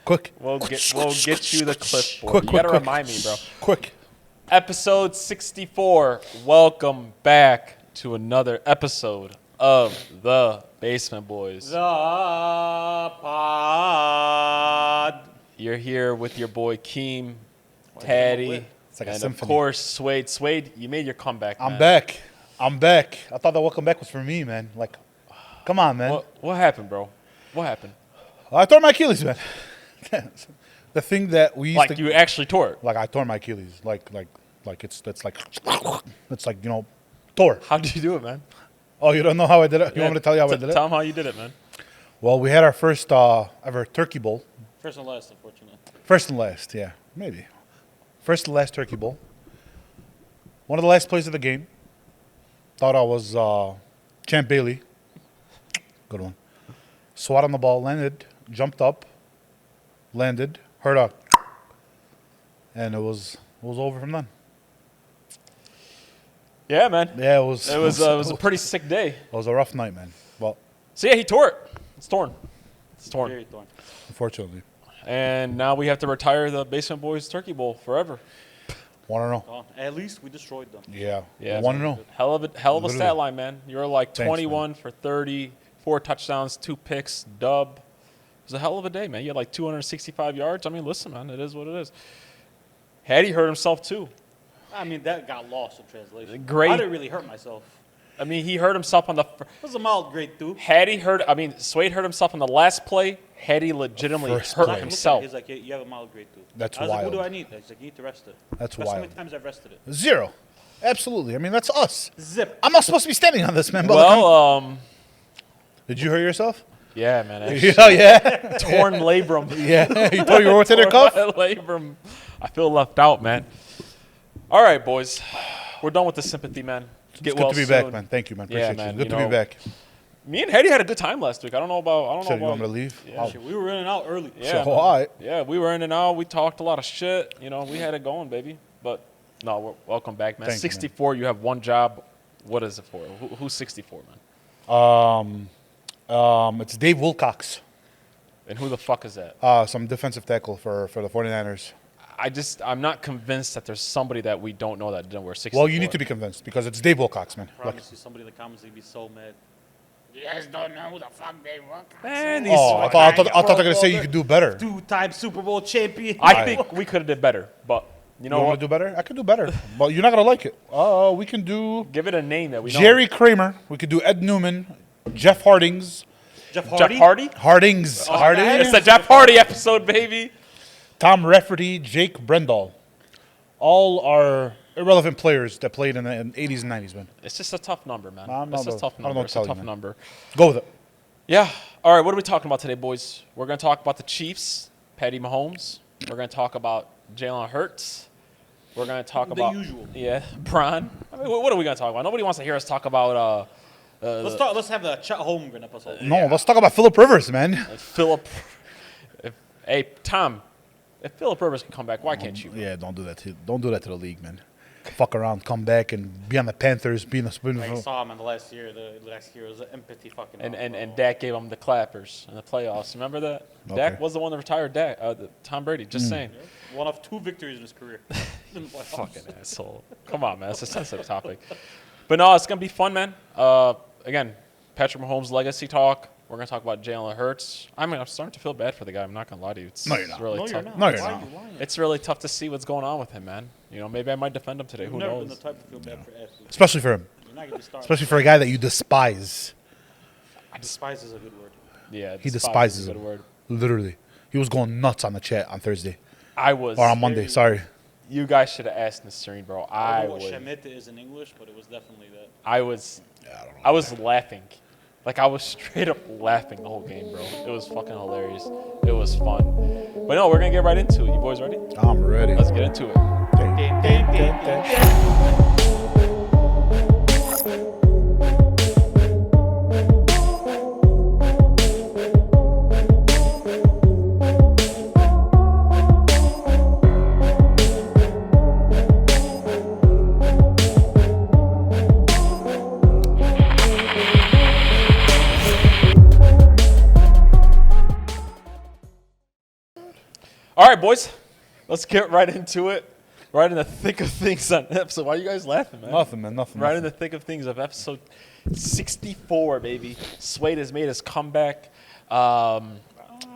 Quick. We'll get you the clipboard. Quick, You gotta quick. remind me, bro. Quick. Episode 64. Welcome back to another episode of The Basement Boys. The pod. You're here with your boy Keem, Taddy, It's like a and of symphony. course Suede. Suede, you made your comeback, man. I'm back. I thought that welcome back was for me, man. Like, come on, man. What happened, bro? What happened? I tore my Achilles, man. The thing that we used Like to you actually tore it. like I tore my Achilles. Like it's like tore. How did you do it, man? Oh, you don't know how I did it? You want me to tell you how I did it? Tell them how you did it, man. Well, we had our first ever turkey bowl. First and last, unfortunately. First and last, yeah, maybe. First and last turkey bowl. One of the last plays of the game. Thought I was Champ Bailey. Good one. Swat on the ball, landed, jumped up, landed, heard a, and it was over from then. Yeah, man. Yeah, it was. It was a pretty sick day. It was a rough night, man. Well, So yeah, he tore it. It's torn. It's torn. Very thorn. unfortunately, And now we have to retire the Basement Boys Turkey Bowl forever. want to know? Gone. At least we destroyed them. Yeah, Yeah. want to know? Hell of a Literally. stat line, man. You're like Thanks, 21 for 30, 4 touchdowns, 2 picks, dub. It was a hell of a day, man. You had like 265 yards. I mean, listen, man, it is what it is. Hattie hurt himself too. I mean, that got lost in translation. Great. I didn't really hurt myself. I mean, he hurt himself on the. It was a mild grade 2. Suede hurt himself on the last play. Hattie legitimately First hurt play. himself. He's like, you have a mild grade 2. That's I was like, wild. what do I need? He's like, you need to rest it. That's That's how many wild. times I've rested it. 0. Absolutely. I mean, that's us. Zip. I'm not supposed to be standing on this, man. But Well, did you hurt yourself? yeah, man. Actually, Oh yeah. torn labrum. Yeah. You tore your rotator cuff. Labrum. I feel left out, man. All right, boys. We're done with the sympathy, man. Get It's good well to be soon. back, man. Thank you, man. Yeah, Appreciate man, you. Good you to know, be back. Me and Hattie had a good time last week. I don't know about. So you want me to leave? Yeah. I'll- Shit, we were in and out early. Yeah, So, man. all right. Yeah, we were in and out. We talked a lot of shit. You know, we had it going, baby. But no, welcome back, man. Thank you, man. 64. You have one job. What is it for? Who's 64, man? It's Dave Wilcox, And who the fuck is that? some defensive tackle for the 49ers. I'm not convinced that there's somebody that we don't know that didn't wear 64. Well, you need to be convinced because it's Dave Wilcox, man. I promise you, somebody in the comments would be so mad. You guys don't know who the fuck they were. Man, these Oh, I thought they were gonna say you could do better. 2-time Super Bowl champion. I think we could have did better, but you know You want what? to do better? I could do better, but you're not gonna like it. We can do Give it a name that we know. Jerry Kramer. We could do Ed Newman, Jeff Hardings, Jeff Jeff Hardy. Hardy? Hardings, It's the Jeff Hardy episode, baby. Tom Rafferty, Jake Brendel. All are irrelevant players that played in the 80s and 90s, man. It's just a tough number, man. I'm It's not- a tough I don't know number. what It's to a tell you, tough man. number. Go with it. Yeah. All right, what are we talking about today, boys? We're going to talk about the Chiefs, Patty Mahomes. We're going to talk about Jalen Hurts. We're going to talk The about usual. Yeah, Bron. I mean, what are we going to talk about? Nobody wants to hear us talk about Let's have the Chet Holmgren episode. No, let's talk about Phillip Rivers, man. Philip. Hey, Tom, if Philip Rivers can come back, why can't you? Yeah, don't do that. Don't do that to the league, man. Fuck around, come back, and be on the Panthers, be in the spoon. I saw him in the last year. The last year was an empathy fucking. And Dak gave him the clappers in the playoffs. Remember that? Okay. Dak was the one that retired Tom Brady. Just saying. one of 2 victories in his career. In the playoffs. Fucking asshole. Come on, man. It's a sensitive topic. But no, it's going to be fun, man. Again, Patrick Mahomes' legacy talk. We're going to talk about Jalen Hurts. I mean, I'm starting to feel bad for the guy. I'm not going to lie to you. It's No, you're not. really No, tough. you're not. No, you're Why not. are you lying? It's really tough to see what's going on with him, man. You know, maybe I might defend him today. You've Who never been knows? the type to feel bad for athletes. Especially for him. You're not going to be starting. Especially for a guy that you despise. Despise is a good word. Yeah, He despise despises is a good him. word. Literally. He was going nuts on the chat on Thursday. I was. Or on Monday, sorry. You guys should have asked Nasreen, bro. I I don't know what was. Shemitah is in English, but it was definitely that. I was. I was laughing. Like, I was straight up laughing the whole game, bro. It was fucking hilarious. It was fun. But no, we're going to get right into it. You boys ready? I'm ready. Let's get into it. All right, boys. Let's get right into it. Right in the thick of things on episode. Why are you guys laughing, man? Nothing, man. Nothing. Right in nothing. the thick of things of episode 64, baby. Swade has made his comeback. All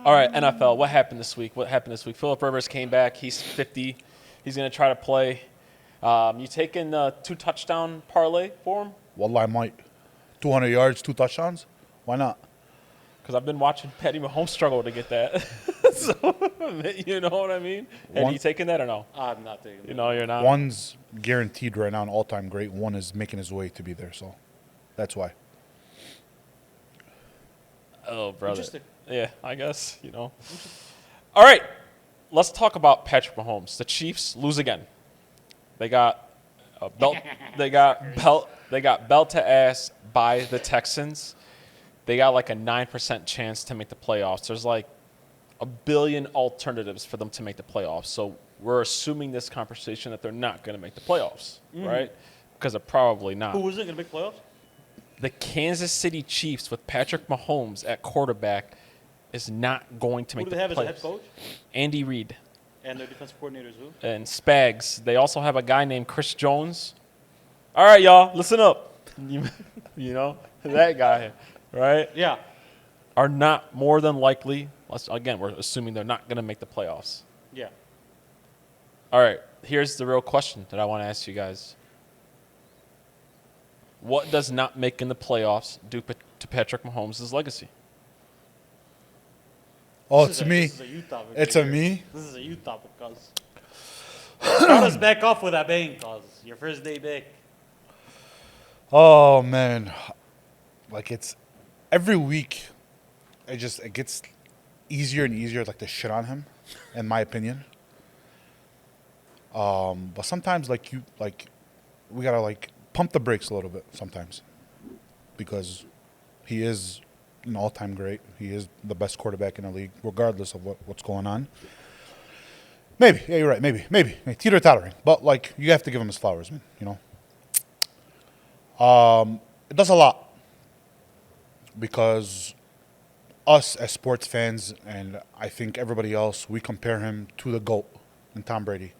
right, NFL. What happened this week? Phillip Rivers came back. He's 50. He's going to try to play. You taking the 2-touchdown parlay for him? Wallah, I might. 200 yards, 2 touchdowns. Why not? Because I've been watching Patrick Mahomes struggle to get that. So, you know what I mean? And One- you taking that or no? I'm not taking You know, you're not. One's guaranteed right now, an all-time great. One is making his way to be there, so that's why. Oh, brother. Interesting. Yeah, I guess, you know. All right. Let's talk about Patrick Mahomes. The Chiefs lose again. They got belt to ass by the Texans. They got like a 9% chance to make the playoffs. There's like a billion alternatives for them to make the playoffs. So we're assuming this conversation that they're not going to make the playoffs, right? Because they're probably not. Who isn't going to make playoffs? The Kansas City Chiefs with Patrick Mahomes at quarterback is not going to Who make do the they have as a head playoffs. coach? Andy Reid And their defensive coordinators who? and Spags. They also have a guy named Chris Jones. All right, y'all, listen up. You know, that guy, right? Yeah. Are not more than likely. Again, we're assuming they're not going to make the playoffs. Yeah. All right, here's the real question that I want to ask you guys. What does not making the playoffs do to Patrick Mahomes' legacy? Oh, This it's is me. This is a youth topic. It's right a here. me. This is a youth topic, cuz. Start us back off with that bang, cuz. Your first day back. Oh man, like it's every week. It gets easier and easier, like to shit on him, in my opinion. But sometimes, we gotta pump the brakes a little bit sometimes, because he is an all-time great. He is the best quarterback in the league, regardless of what's going on. Maybe, yeah, you're right. Maybe teeter-tottering, but you have to give him his flowers, man. You know. It does a lot, because us as sports fans, and I think everybody else, we compare him to the GOAT and Tom Brady.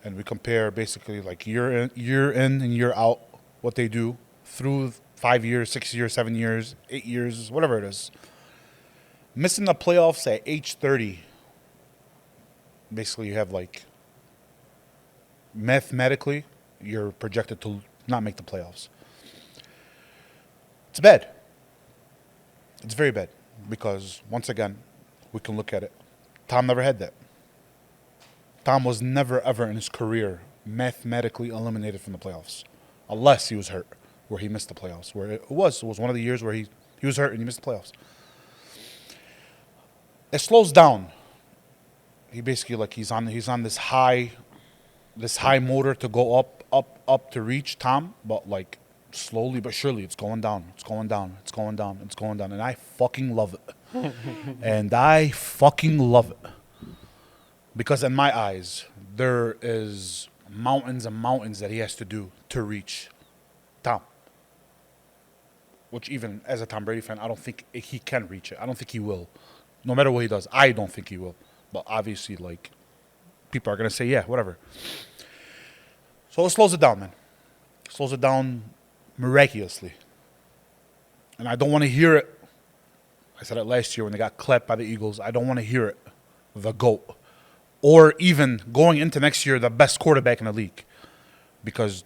And we compare basically year in and year out what they do through 5 years, 6 years, 7 years, 8 years, whatever it is. Missing the playoffs at age 30, basically you have mathematically, you're projected to not make the playoffs. It's bad. It's very bad, because once again, we can look at it. Tom never had that. Tom was never, ever in his career mathematically eliminated from the playoffs, unless he was hurt, where he missed the playoffs. Where it was one of the years where he was hurt and he missed the playoffs. It slows down. He basically he's on this high motor to go up to reach Tom, but slowly but surely it's going down. It's going down. It's going down. It's going down, and I fucking love it. And I fucking love it. Because in my eyes, there is mountains and mountains that he has to do to reach Tom. Which even as a Tom Brady fan, I don't think he can reach it. I don't think he will. No matter what he does, I don't think he will. But obviously, people are going to say, yeah, whatever. So it slows it down, man. It slows it down miraculously. And I don't want to hear it. I said it last year when they got clapped by the Eagles. I don't want to hear it. The GOAT. Or even going into next year, the best quarterback in the league. Because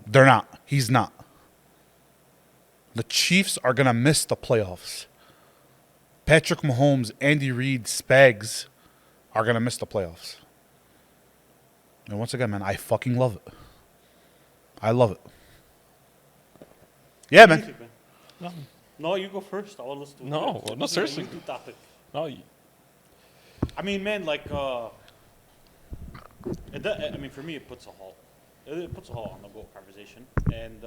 they're not. He's not. The Chiefs are going to miss the playoffs. Patrick Mahomes, Andy Reid, Spags are going to miss the playoffs. And once again, man, I fucking love it. I love it. Yeah, man. No, you go first. I want to listen to it. No, no, seriously. This is a youth topic. No, I mean, man, for me, it puts a halt. It puts a halt on the GOAT conversation. And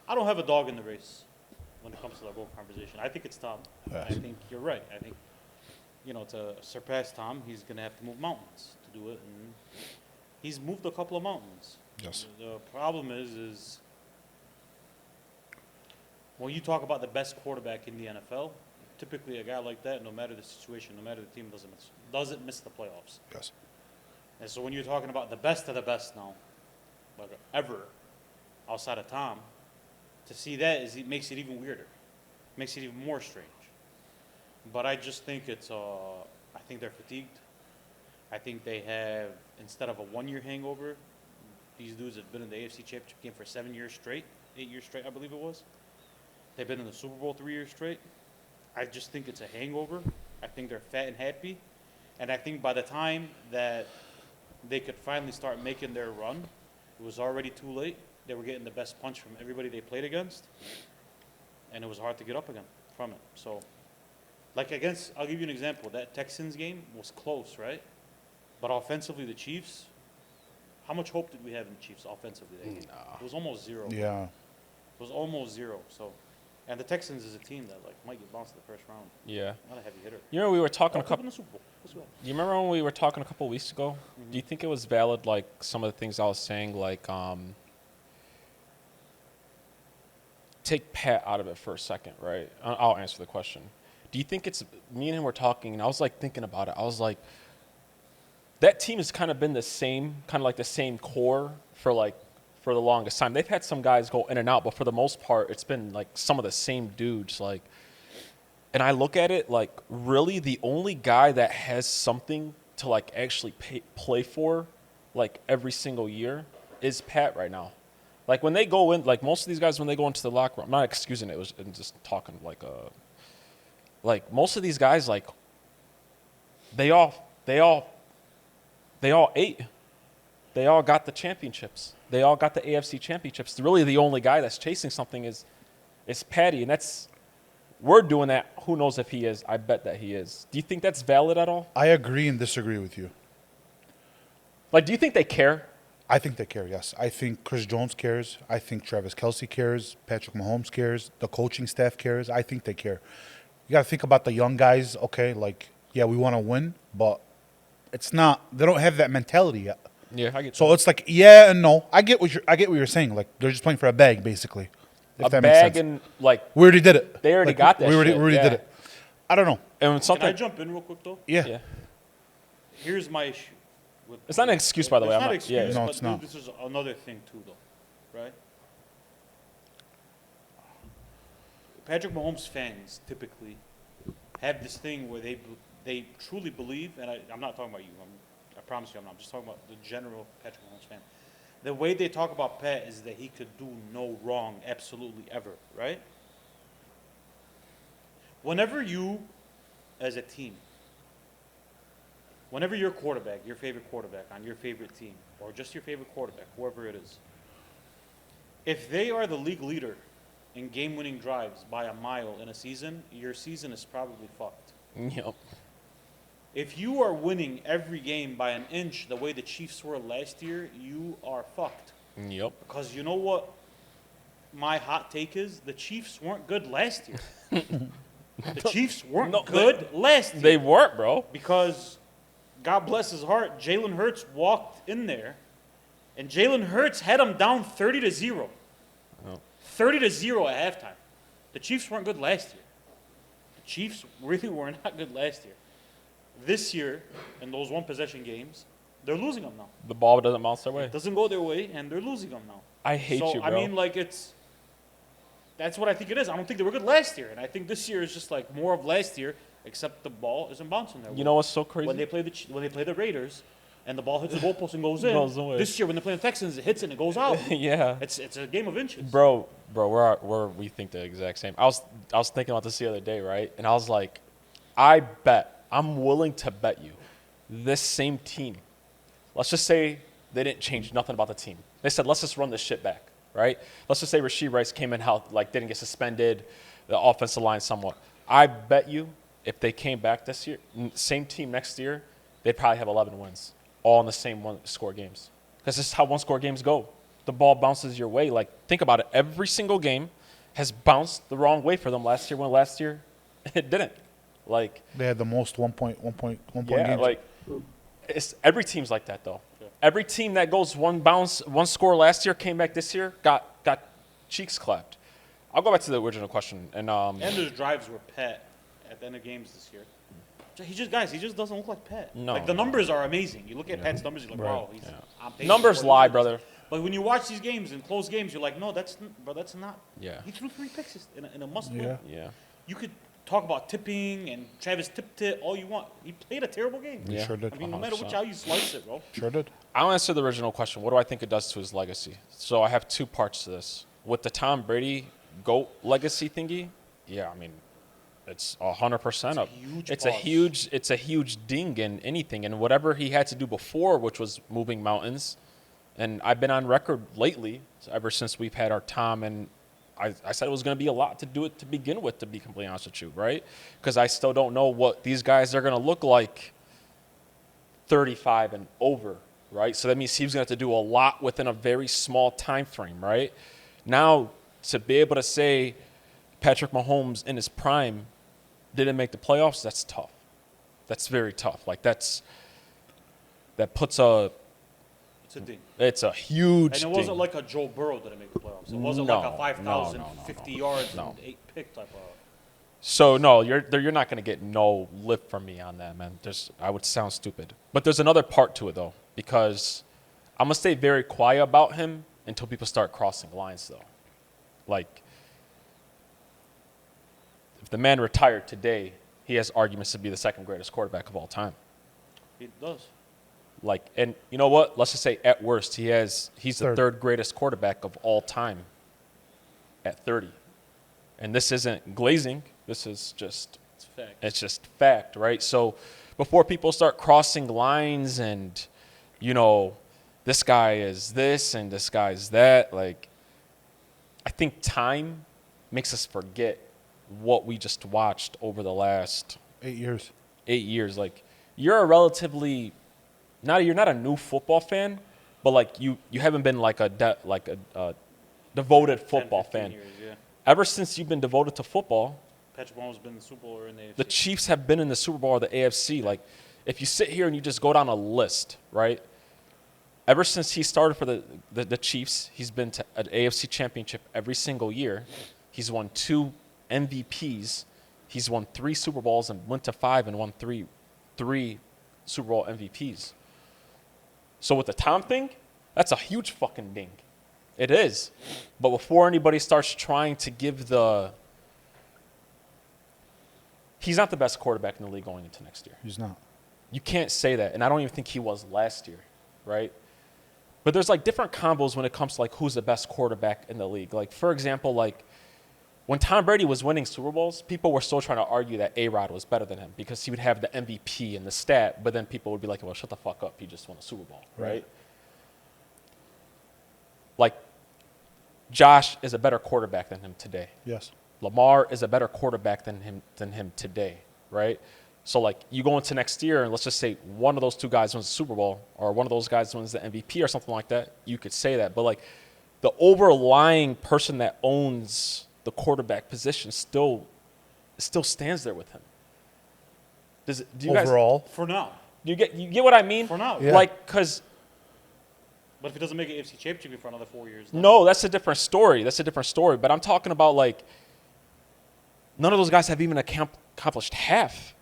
I don't have a dog in the race when it comes to the GOAT conversation. I think it's Tom. Yes. I think you're right. I think, to surpass Tom, he's going to have to move mountains to do it. And he's moved a couple of mountains. Yes. The problem is when you talk about the best quarterback in the NFL, typically a guy like that, no matter the situation, no matter the team, doesn't miss the playoffs. Yes. And so when you're talking about the best of the best now, like ever, outside of Tom, to see that it makes it even weirder, makes it even more strange. But I just think I think they're fatigued. I think they have, instead of a 1-year hangover, these dudes have been in the AFC Championship game for 7 years straight, 8 years straight, I believe it was. They've been in the Super Bowl 3 years straight. I just think it's a hangover. I think they're fat and happy. And I think by the time that they could finally start making their run, it was already too late. They were getting the best punch from everybody they played against. And it was hard to get up again from it. So, like I'll give you an example. That Texans game was close, right? But offensively, the Chiefs, how much hope did we have in the Chiefs offensively? That game? It was almost zero. Yeah. It was almost zero. So, and the Texans is a team that might get bounced in the first round. Yeah. Not a heavy hitter. You know, we were talking In the Super Bowl. Let's go. You remember when we were talking a couple weeks ago? Mm-hmm. Do you think it was valid, like some of the things I was saying, like take Pat out of it for a second, right? I'll answer the question. Do you think it's me and him were talking, and I was like thinking about it. I was like, that team has kind of been the same, kind of like the same core for the longest time. They've had some guys go in and out, but for the most part, it's been like some of the same dudes. Like, and I look at it like really the only guy that has something to like actually play for, like every single year, is Pat right now. Like when they go in, like most of these guys when they go into the locker room, I'm not excusing it. I'm just talking like most of these guys, like they all ate. They all got the championships. They all got the AFC championships. Really, the only guy that's chasing something is Patty, and we're doing that. Who knows if he is? I bet that he is. Do you think that's valid at all? I agree and disagree with you. Like, do you think they care? I think they care, yes. I think Chris Jones cares. I think Travis Kelce cares. Patrick Mahomes cares. The coaching staff cares. I think they care. You got to think about the young guys, okay? Like, yeah, we want to win, but it's not. They don't have that mentality yet. Yeah, I get So it's like, yeah and no. I get what you're saying. Like, they're just playing for a bag, basically. If a that makes bag sense. and like We already did it. They already Like, got that We already shit, did yeah. it. I don't know. and Can something. I jump in real quick, though? Yeah. Here's my issue. It's not an excuse, by the way. It's I'm not not. an excuse, No, but it's not. this is another thing, too, though. Right? Patrick Mahomes fans typically have this thing where they truly believe, and I'm not talking about you. I promise you I'm not. I'm just talking about the general Patrick Mahomes fan. The way they talk about Pat is that he could do no wrong absolutely ever, right? Whenever you, as a team, whenever your quarterback, your favorite quarterback on your favorite team, or just your favorite quarterback, whoever it is, if they are the league leader in game-winning drives by a mile in a season, your season is probably fucked. Yep. If you are winning every game by an inch the way the Chiefs were last year, you are fucked. Yep. Because you know what my hot take is? The Chiefs weren't good last year. The Chiefs weren't good last year. They weren't, bro. Because, God bless his heart, Jalen Hurts walked in there, and Jalen Hurts had them down 30-0. Oh. 30-0 at halftime. The Chiefs weren't good last year. The Chiefs really were not good last year. This year, in those one-possession games, they're losing them now. The ball doesn't bounce their way. It doesn't go their way, and they're losing them now. I hate you, bro. I mean, like, that's what I think it is. I don't think they were good last year, and I think this year is just like more of last year, except the ball isn't bouncing their way. You know what's so crazy? When they play the Raiders, and the ball hits the goalpost and goes in. Goes away. This year, when they play the Texans, it hits and it goes out. Yeah. It's a game of inches. Bro, we think the exact same. I was thinking about this the other day, right? And I was like, I'm willing to bet you, this same team, let's just say they didn't change nothing about the team. They said, let's just run this shit back, right? Let's just say Rashee Rice came in didn't get suspended, the offensive line somewhat. I bet you if they came back this year, same team next year, they'd probably have 11 wins, all in the same one-score games. Because this is how one-score games go. The ball bounces your way. Like, think about it. Every single game has bounced the wrong way for them last year, when last year it didn't. Like, They had the most one point yeah, games. like every team's like that though. Yeah. Every team that goes one score last year, came back this year, got cheeks clapped. I'll go back to the original question, and And there's drives where Pat at the end of games this year. He just doesn't look like Pat. No. Like the numbers are amazing. You look at Pat's numbers, you're like, Right. wow, he's on pace. Numbers for lie, this. brother. But when you watch these games and close games, you're like, no, that's not. Yeah. He threw 3 picks in a must win. Yeah. Yeah. You could talk about tipping and Travis tipped it all you want. He played a terrible game. He Yeah. sure did. I mean, no matter which how you slice it, bro. Sure did. I'll answer the original question. What do I think it does to his legacy? So I have 2 parts to this. With the Tom Brady GOAT legacy thingy, yeah, I mean, it's 100% up. It's a huge ding in anything. And whatever he had to do before, which was moving mountains, and I've been on record lately, ever since we've had our Tom, and I said it was going to be a lot to do it to begin with, to be completely honest with you, right? Because I still don't know what these guys are going to look like 35 and over, right? So that means he's going to have to do a lot within a very small time frame, right? Now, to be able to say Patrick Mahomes in his prime didn't make the playoffs, that's tough. That's very tough. Like that puts It's a ding. it's a huge And it ding. wasn't like a Joe Burrow didn't make the playoffs. It wasn't No, like a 5,000, no, 50 yards, no. and 8 pick type of. So no, you're not going to get no lift from me on that, man. I would sound stupid. But there's another part to it though, because I'm gonna stay very quiet about him until people start crossing lines though. Like, if the man retired today, he has arguments to be the 2nd greatest quarterback of all time. He does. Like, and you know what? Let's just say at worst, he's the Third. 3rd greatest quarterback of all time at 30. And this isn't glazing. This is just, It's fact. it's just fact, right? So before people start crossing lines and, you know, this guy is this and this guy is that, like, I think time makes us forget what we just watched over the last 8 years. 8 years. Like, you're a relatively you're not a new football fan, but like you haven't been like a devoted 10, football 15 fan. Years, yeah. Ever since you've been devoted to football, Patrick Mahomes has been in the Super Bowl or in the AFC. the Chiefs have been in the Super Bowl or the AFC. Like, if you sit here and you just go down a list, right? Ever since he started for the Chiefs, he's been to an AFC championship every single year. He's won 2 MVPs. He's won 3 Super Bowls and went to 5 and won three Super Bowl MVPs. So with the Tom thing, that's a huge fucking ding. It is. But before anybody starts trying to give he's not the best quarterback in the league going into next year. He's not. You can't say that. And I don't even think he was last year, right? But there's like different combos when it comes to like who's the best quarterback in the league. Like, for example, like when Tom Brady was winning Super Bowls, people were still trying to argue that A-Rod was better than him because he would have the MVP and the stat, but then people would be like, well, shut the fuck up. He just won a Super Bowl, right? Like, Josh is a better quarterback than him today. Yes. Lamar is a better quarterback than him today, right? So, like, you go into next year, and let's just say one of those 2 guys wins the Super Bowl, or one of those guys wins the MVP or something like that, you could say that. But, like, the overlying person that owns the quarterback position still stands there with him. Do you Overall. For now. guys, you get what I mean? For now. Yeah. Like, because But if he doesn't make an AFC championship for another 4 years. then- no, that's a different story. But I'm talking about, like, none of those guys have even accomplished half.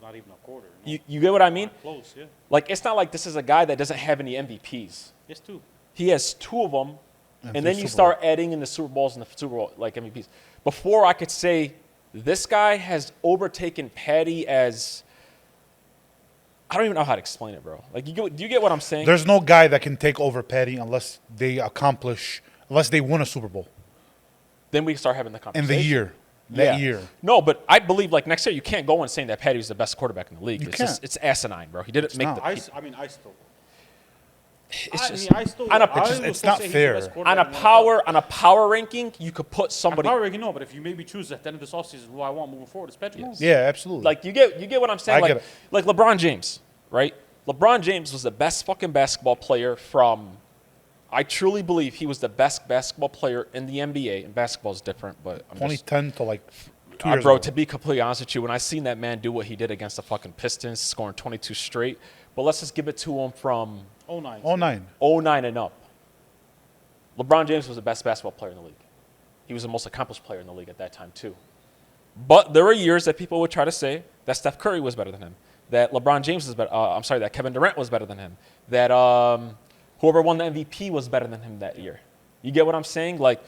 Not even a quarter. No. You get what I mean? Not close, yeah. Like, it's not like this is a guy that doesn't have any MVPs. Yes, too. He has 2 of them, and then 3 you Super start adding in the Super Bowls and the Super Bowl, like, MVPs. Before I could say this guy has overtaken Patty as I don't even know how to explain it, bro. Like, do you get what I'm saying? There's no guy that can take over Patty unless they win a Super Bowl Then we start having the in conversation. the year. That year. No, but I believe, like, next year you can't go and saying that Patty was the best quarterback in the league. You It's can't. just, it's asinine, bro. He didn't make not. the. I still. It's I just mean, I still. on a- I it's just- will it's still not say he's the fair. best on quarterback a in the NFL. on a power ranking, you could put On somebody power ranking, no, but if you made me choose at the end of this offseason who I want moving forward, it's Patrick Mahomes. Yeah, absolutely. like you get what I'm saying. I Like get it. like LeBron James, right? LeBron James was the best fucking basketball player from. I truly believe he was the best basketball player in the NBA, and basketball is different, but I'm just, 2010 to like 2 years bro, ago. to be completely honest with you, when I seen that man do what he did against the fucking Pistons, scoring 22 straight, but let's just give it to him from 09. 09. 09 and up. LeBron James was the best basketball player in the league. He was the most accomplished player in the league at that time, too. But there were years that people would try to say that Steph Curry was better than him, that LeBron James was better. That Kevin Durant was better than him, that whoever won the MVP was better than him that year. You get what I'm saying? Like,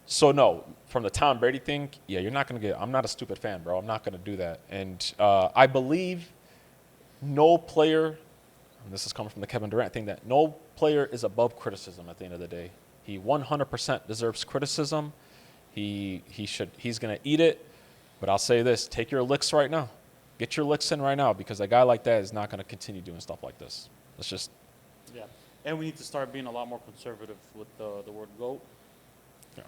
so no, from the Tom Brady thing, yeah, you're not going to get – I'm not a stupid fan, bro. I'm not going to do that. And I believe no player – and this is coming from the Kevin Durant thing – that no player is above criticism at the end of the day. He 100% deserves criticism. He's going to eat it. But I'll say this, take your licks right now. Get your licks in right now because a guy like that is not going to continue doing stuff like this. Let's just – Yeah. And we need to start being a lot more conservative with the word GOAT. Yeah.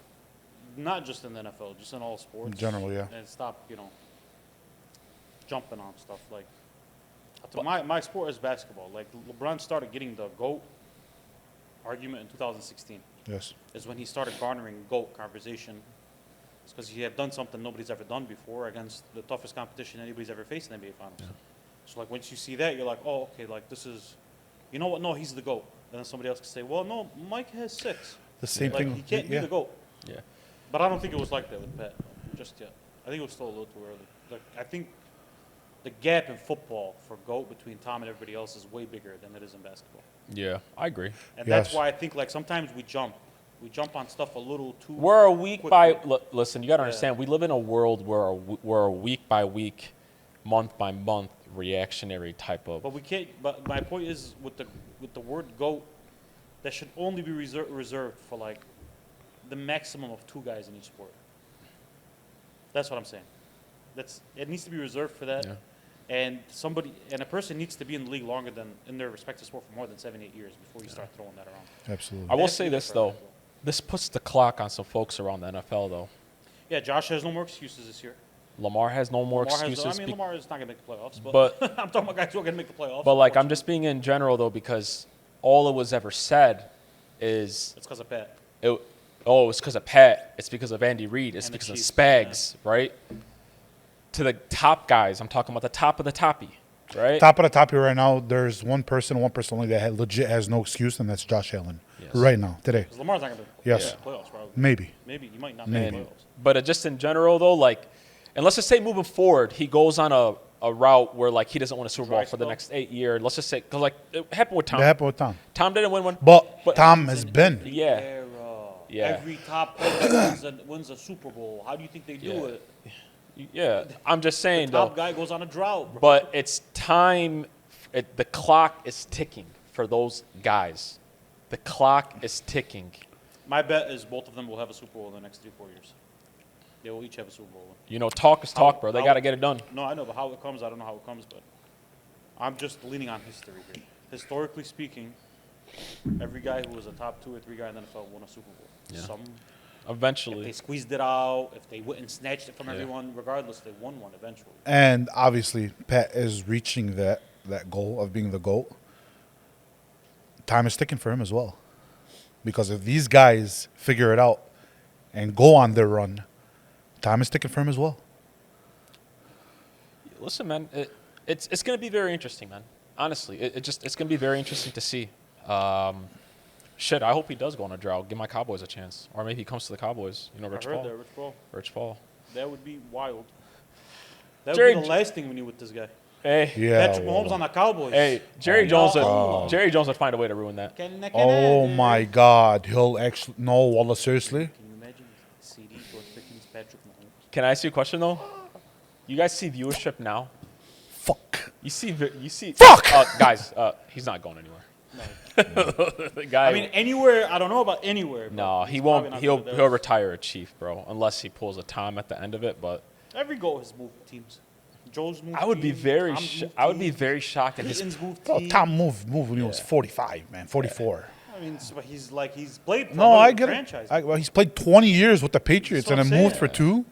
Not just in the NFL, just in all sports. In general, yeah. And stop, jumping on stuff. Like, my sport is basketball. Like, LeBron started getting the GOAT argument in 2016. Yes. Is when he started garnering GOAT conversation. It's because he had done something nobody's ever done before against the toughest competition anybody's ever faced in the NBA Finals. Yeah. So, like, once you see that, you're like, oh, okay, like, this is, you know what? No, he's the GOAT. And then somebody else can say, well, no, Mike has 6. The same thing. He can't be the GOAT. yeah. But I don't think it was like that with Pat, just yet. I think it was still a little too early. Like, I think the gap in football for GOAT between Tom and everybody else is way bigger than it is in basketball. Yeah, I agree. And Yes. that's why I think, like, sometimes we jump. We jump on stuff a little too We're a week quickly. by listen. You got to understand. We live in a world where we're a week by week, month by month reactionary type of. But we can't. But my point is, with the word GOAT, that should only be reserved for, like, the maximum of 2 guys in each sport. That's what I'm saying. It needs to be reserved for that. Yeah. And a person needs to be in the league longer than in their respective sport for more than 7-8 years before you start throwing that around. Absolutely. I will That's say the this difference. though. This puts the clock on some folks around the NFL though. Yeah, Josh has no more excuses this year. Lamar has no more excuses. Lamar is not going to make the playoffs, but I'm talking about guys who are going to make the playoffs. But like I'm just being in general though because all it was ever said is It's because of Pat. it's because of Pat. It's because of Andy Reid. It's And the because of Chiefs, Spags, right? To the top guys, I'm talking about the top of the toppy, right? Top of the top here right now, there's one person only that legit has no excuse, and that's Josh Allen. Yes. Right now, today. Because Lamar's not going to Yes. make the playoffs, probably. Maybe. Maybe. He might not make the Maybe. playoffs. But just in general, though, like, and let's just say moving forward, he goes on a route where, like, he doesn't win a Super Bowl Dry for the spell. next 8 years. Let's just say, because, like, it happened with Tom. That happened with Tom. Tom didn't win one. But Tom has been. Yeah. Era. Yeah. Every top player wins a Super Bowl. How do you think they do Yeah. it? Yeah. I'm just The saying, top though. guy goes on a drought, bro. But it's time. The clock is ticking for those guys. The clock is ticking. My bet is both of them will have a Super Bowl in the next 3-4 years. They will each have a Super Bowl. You know, talk is talk, How- bro. They how- got to get it done. No, I know, but how it comes, I don't know how it comes, but I'm just leaning on history here. Historically speaking, every guy who was a top 2 or 3 guy in the NFL won a Super Bowl. Yeah. If Eventually. they squeezed it out, if they went and snatched it from Yeah. everyone, regardless, they won one eventually. And obviously, Pat is reaching that goal of being the GOAT. Time is ticking for him as well. Because if these guys figure it out and go on their run, time is ticking for him as well. Listen, man, it's going to be very interesting, man. Honestly, it's going to be very interesting to see. Shit, I hope he does go on a drought. Give my Cowboys a chance, or maybe he comes to the Cowboys. You know, Rich I heard Paul. that, Rich Paul. Rich Paul. That would be wild. That Jerry would be the last thing we need with this guy. Hey, Yeah. Patrick Mahomes on the Cowboys. hey, Jerry Oh, Jones. no. Jerry Jones would find a way to ruin that. Oh my God. He'll actually. No, Wallah, seriously? Can you imagine CD, George Pickens, Patrick Mahomes? Can I ask you a question though? You guys see viewership now? Fuck. You see. Fuck! Guys, he's not going anywhere. The guy. I mean, anywhere. I don't know about anywhere. but no, he he's won't. probably not He'll gonna do he'll this. retire a Chief, bro, unless he pulls a Tom at the end of it. But Every goal has moved teams. Joe's moved I would be teams, very. Tom's moved I would be teams, very shocked at his. Peyton's moved Oh, teams. Tom moved when he was 45, man. 44. I mean, so he's played for No, I another get franchise. it. Well, he's played 20 years with the Patriots That's and what then I'm moved for saying.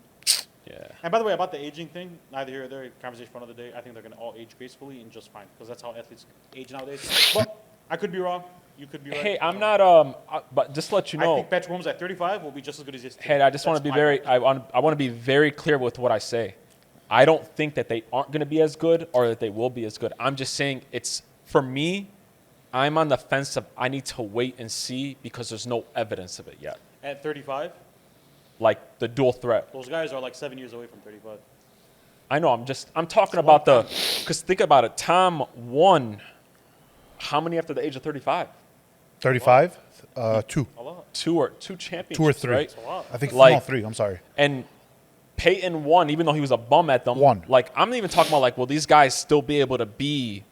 2. Yeah. And by the way, about the aging thing, neither here nor there, conversation for another day. I think they're going to all age gracefully and just fine because that's how athletes age nowadays. But I could be wrong. You could be right. Hey, I I'm don't know. not. But just to let you I know. think Patrick Mahomes at 35 will be just as good as he is today. Hey, I just want to be That's my very. prediction. I want to be very clear with what I say. I don't think that they aren't going to be as good or that they will be as good. I'm just saying it's for me. I'm on the fence of I need to wait and see because there's no evidence of it yet. At 35, like the dual threat. Those guys are like 7 years away from 35. I know. I'm talking about because think about it. Tom won how many after the age of 35? 35, 2. A lot. Two championships. 2 or 3. Right? It's a lot. I think Like- no, 3. I'm sorry. And Peyton won, even though he was a bum at them. Won. Like, I'm not even talking about, like, will these guys still be able to be?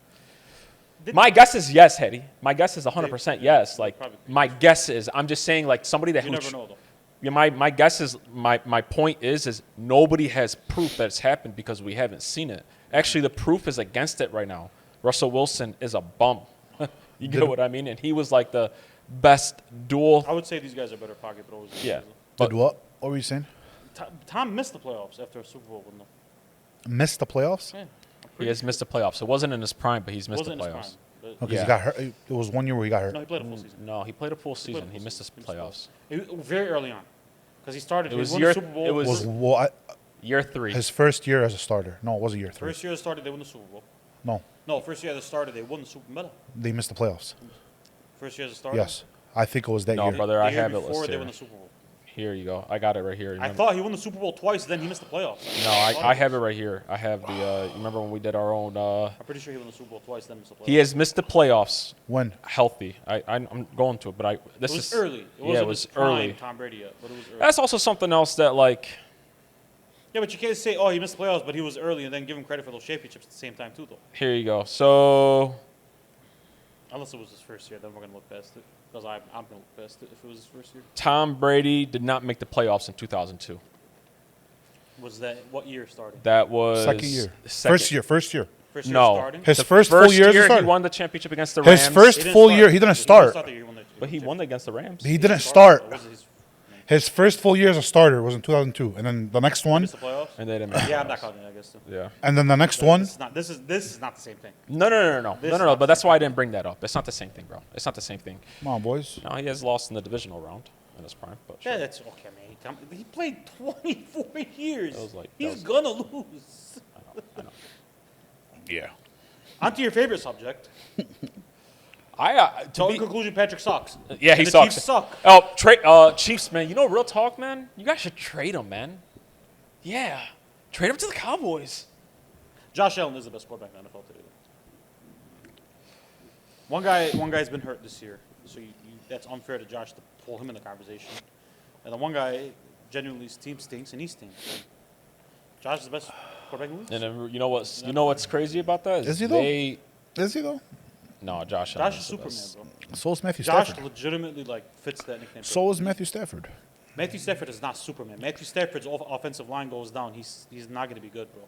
My guess is yes, Hetty. My guess is 100% yes. Like, Probably. my guess is, I'm just saying, like, somebody that You never know, though. Yeah, my guess is, my point is nobody has proof that it's happened because we haven't seen it. Actually, the proof is against it right now. Russell Wilson is a bum. You get what I mean? And he was, like, the best dual. I would say these guys are better pocket throwers. Than Yeah. Did what? What were you saying? Tom missed the playoffs after a Super Bowl win, though. Missed the playoffs? Yeah, I'm He pretty has sure. missed the playoffs. It wasn't in his prime, but he's missed the Wasn't in his playoffs. prime, but- Okay, Yeah. he got hurt. It was 1 year where he got hurt. No, he played a full season. No, he played a full He played a season. full He missed his season. playoffs. Very early on. Because he started. It He was won year- the Super Bowl. it was- Was well, Year 3. his first year as a starter. No, it wasn't year 3. First year they started, they won the Super Bowl. No, No, first year they started, they won the Super Bowl. they missed the playoffs. First year they started. Yes, I think it was that No, year. brother, The I year have it before listed they here. won the Super Bowl. Here you go. I got it right here. I Remember- thought he won the Super Bowl twice, then he missed the playoffs. No, I have it right here. I have the. You remember when we did our own? I'm pretty sure he won the Super Bowl twice, then missed the playoffs. He has missed the playoffs. When? Healthy. I'm going to it, but this It was is early. It yeah, wasn't it was his prime early. Tom Brady yet, but it was early. That's also something else that like. Yeah, but you can't say, oh, he missed the playoffs, but he was early, and then give him credit for those championships at the same time, too, though. Here you go. So Unless it was his first year, then we're going to look past it. Because I'm going to look past it if it was his first year. Tom Brady did not make the playoffs in 2002. Was that, what year starting? That was Second year. second- First year. First year. First year No. starting? His The first full year as a year he starter. won the championship against the Rams. His first didn't full start. year, he didn't He start. the year the but he won against the Rams. He didn't start. Or was it his, His first full year as a starter was in 2002, and then the next one, missed the playoffs? And they didn't make the Yeah, I'm not playoffs. counting it, I guess. Too. Yeah. and then the next one. This is not the same thing. No. This is not But the that's same why I didn't bring that up. It's not the same thing, bro. It's not the same thing. Come on, boys. No, he has lost in the divisional round in his prime. But sure. Yeah, that's okay, man. He played 24 years. That was like- that He's was- gonna lose. I know. Yeah. On to your favorite subject. To So be- in conclusion, Patrick sucks. yeah, he And the sucks. Chiefs suck. Oh, Chiefs, man. You know, real talk, man. You guys should trade him, man. Yeah, trade him to the Cowboys. Josh Allen is the best quarterback in the NFL today. One guy's been hurt this year, so that's unfair to Josh to pull him in the conversation. And the one guy, genuinely, his team stinks and he stinks. And Josh is the best quarterback in the league. And then, you know what's crazy about that Is he though? they Is he though? no Josh. Allen Josh is the Superman, best. bro. So is Matthew Josh Stafford. legitimately fits that nickname. So is Matthew Stafford. Matthew Stafford is not Superman. Matthew Stafford's offensive line goes down. He's not going to be good, bro.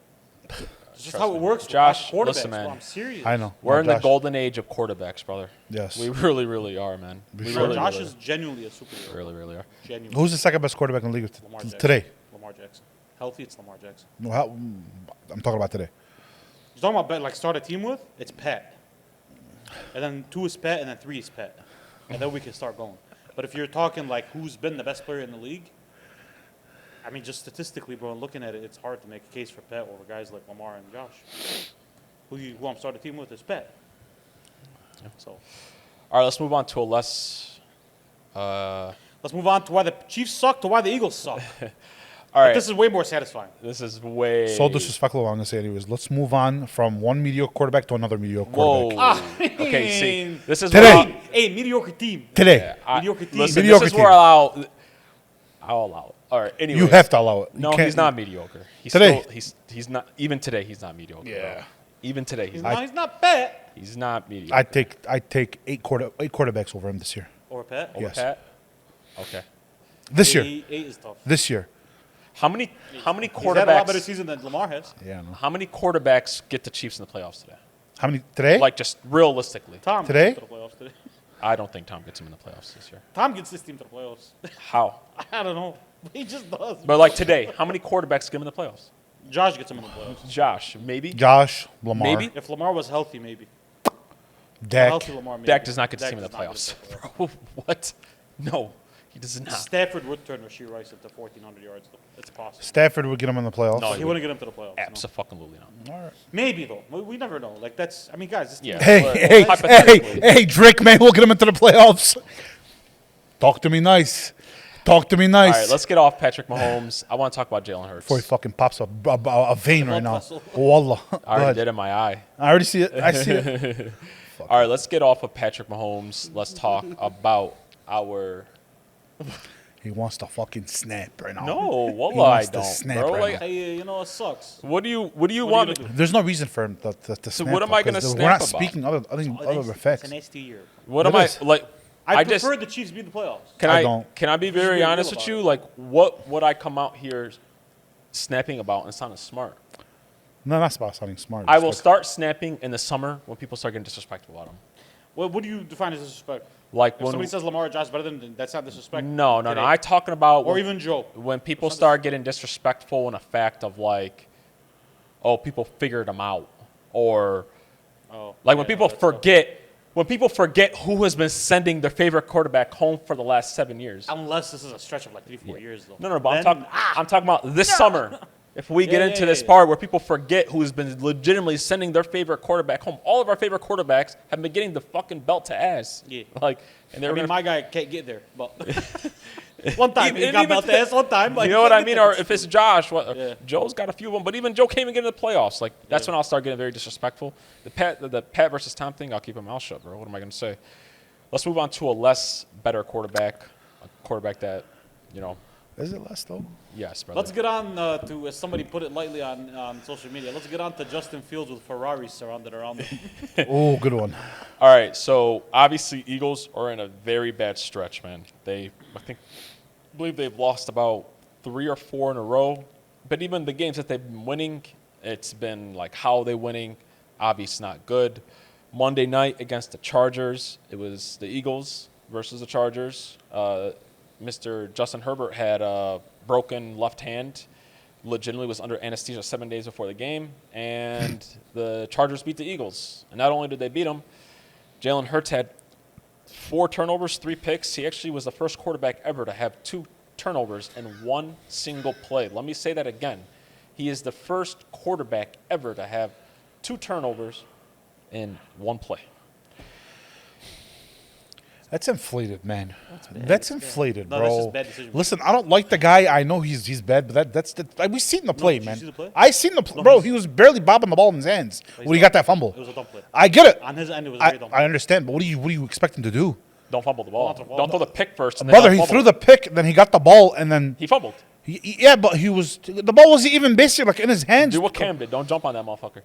It's just Trust how me. it works. Josh, with quarterbacks, listen, man. Bro. I'm serious. I know. We're No, in the Josh. golden age of quarterbacks, brother. Yes. We really, really are, man. We sure. really, Josh really, is genuinely a superhero. really, really are. Genuinely. Who's the second best quarterback in the league Lamar Jackson. today? Lamar Jackson. Healthy, it's Lamar Jackson. No, I'm talking about today. You're talking about like start a team with? It's Pat. And then 2 is Pat, and then 3 is Pat. And then we can start going. But if you're talking like who's been the best player in the league, I mean, just statistically, bro, looking at it, it's hard to make a case for Pat over guys like Lamar and Josh. Who I'm starting a team with is Pat. So All right, let's move on to a less. let's move on to why the Chiefs suck to why the Eagles suck. All right, This is way more satisfying. this is way So disrespectful. I'm gonna say anyways. Let's move on from one mediocre quarterback to another mediocre Whoa. quarterback. Okay, see, this is Today. where Hey, mediocre team. Today, Mediocre team. Listen, Mediocre this is team. where I'll allow it. All right, anyway. you have to allow it. You No, can't- he's not mediocre. He's Today. still, he's not. Even today, he's not mediocre. Yeah. bro. Even today, he's He's not Pat. not mediocre. I take eight quarterbacks over him this year. Or Pat. Over yes. Pat? Okay. This year. 8 is tough. This year. How many He's had a lot better quarterbacks? season than Lamar has. Yeah. I know. How many quarterbacks get the Chiefs in the playoffs today? How many today? Like just realistically, Tom Today? gets to the playoffs today. I don't think Tom gets him in the playoffs this year. Tom gets this team to the playoffs. How? I don't know. He just does. But like today, how many quarterbacks get him in the playoffs? Josh gets him in the playoffs. Josh, maybe. Josh, Lamar, Maybe. If Lamar was healthy, maybe. Dak. Healthy Lamar, maybe. Dak does not get the Dak team in the does not get playoffs. into the playoffs. Bro, what? No, he does not. Stafford would turn Rasheed Rice into 1,400 yards. Though. It's possible. Stafford would get him in the playoffs. No, He wouldn't get him to the playoffs. No. Absolutely not. All right. Maybe though. We never know. Like that's. I mean, guys. This team Yeah. is- Hey, Well, hey, hypothetically. hey, Drake, man, we'll get him into the playoffs. Talk to me nice. Talk to me All nice. right, let's get off Patrick Mahomes. I want to talk about Jalen Hurts. Before he fucking pops a vein right now. vessel. Wallah. Go I already ahead. did in my eye. I already see it. I see it. All right, let's get off of Patrick Mahomes. Let's talk about our. He wants to fucking snap right now. No, He wallah, I wants to don't, snap bro. right Like, now. Hey, you know, it sucks. what do you What are you want? gonna do? There's no reason for him to snap. what am I gonna 'cause snap We're not about? speaking other It's effects. an nasty year. What It am I is. like? I just prefer the Chiefs beat the playoffs. can I I don't. can I be Just very be real honest with about you? it. Like, what would I come out here snapping about and sounding smart? No, that's about sounding smart. I Just will like- start snapping in the summer when people start getting disrespectful about him. What do you define as disrespect? Like If when somebody says Lamar Jackson better than that's not disrespect. no, today. I'm talking about Or even Joe. when people It's not start getting disrespectful in a fact of like, oh, people figured them out, or Oh, like when yeah, people that's tough. forget who has been sending their favorite quarterback home for the last 7 years. Unless this is a stretch of like 3-4 years though. No, but Then- I'm talking about this summer. If we get Yeah, into yeah, this yeah. part where people forget who's been legitimately sending their favorite quarterback home, all of our favorite quarterbacks have been getting the fucking belt to ass. Yeah. Like, and I they're mean, gonna, my guy can't get there, but one time he Even- got even- belt to ass one time. But you he know what can't I get mean? there. Or if it's Josh, Yeah. Joe's got a few of them, but even Joe can't even get into the playoffs. Like that's Yeah. when I'll start getting very disrespectful. The Pat versus Tom thing, I'll keep my mouth shut, bro. What am I gonna say? Let's move on to a less better quarterback, a quarterback that, you know, Is it less though? yes, brother. Let's get on to, as somebody put it lightly on social media, let's get on to Justin Fields with Ferraris surrounded around him. Oh, good one. All right, so obviously Eagles are in a very bad stretch, man. I believe they've lost about 3 or 4 in a row. But even the games that they've been winning, it's been like how they winning, obviously not good. Monday night against the Chargers, it was the Eagles versus the Chargers. Mr. Justin Herbert had a broken left hand. Legitimately was under anesthesia 7 days before the game, and the Chargers beat the Eagles. And not only did they beat them, Jalen Hurts had 4 turnovers, 3 picks. He actually was the first quarterback ever to have 2 turnovers in one single play. Let me say that again. He is the first quarterback ever to have 2 turnovers in one play. That's inflated, man. That's inflated, No, bro. that's just bad decision. Listen, I don't like the guy. I know he's bad, but that's we've seen the play, did you man. see the play? I seen the play, No, bro. he's- He was barely bobbing the ball in his hands He's when he not. got that fumble. It was a dumb play. I get it. On his end, it was very dumb. I understand, but what do you expect him to do, Don't fumble the ball. Don't throw the ball. Don't throw the pick first. And then brother? don't He fumble threw it. the pick, then he got the ball, and then He fumbled. yeah, but the ball wasn't even basically like in his hands. Do what Cam did. Don't jump on that motherfucker.